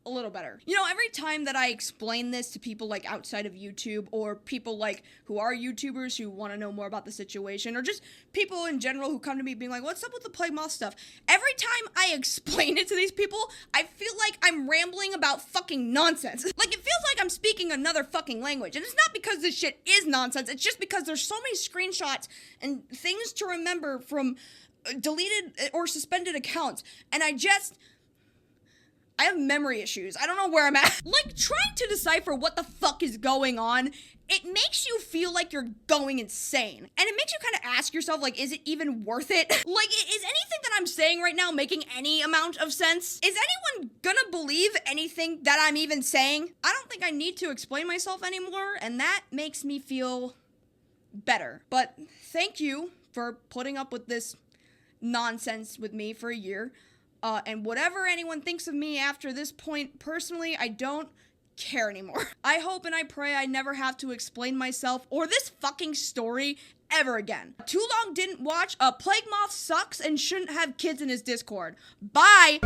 a little better. You know, every time that I explain this to people like outside of YouTube, or people like who are YouTubers who want to know more about the situation, or just people in general who come to me being like, what's up with the Plagued Moth stuff? Every time I explain it to these people, I feel like I'm rambling about fucking nonsense. Like, it feels like I'm speaking another fucking language. And it's not because this shit is nonsense, it's just because there's so many screenshots and things to remember from deleted or suspended accounts, and I have memory issues. I don't know where I'm at. Like, trying to decipher what the fuck is going on, it makes you feel like you're going insane. And it makes you kind of ask yourself, like, is it even worth it? Like, is anything that I'm saying right now making any amount of sense? Is anyone gonna believe anything that I'm even saying? I don't think I need to explain myself anymore, and that makes me feel better. But thank you for putting up with this nonsense with me for a year. And whatever anyone thinks of me after this point, personally, I don't care anymore. I hope and I pray I never have to explain myself or this fucking story ever again. Too Long Didn't Watch. Plagued Moth sucks and shouldn't have kids in his Discord. Bye!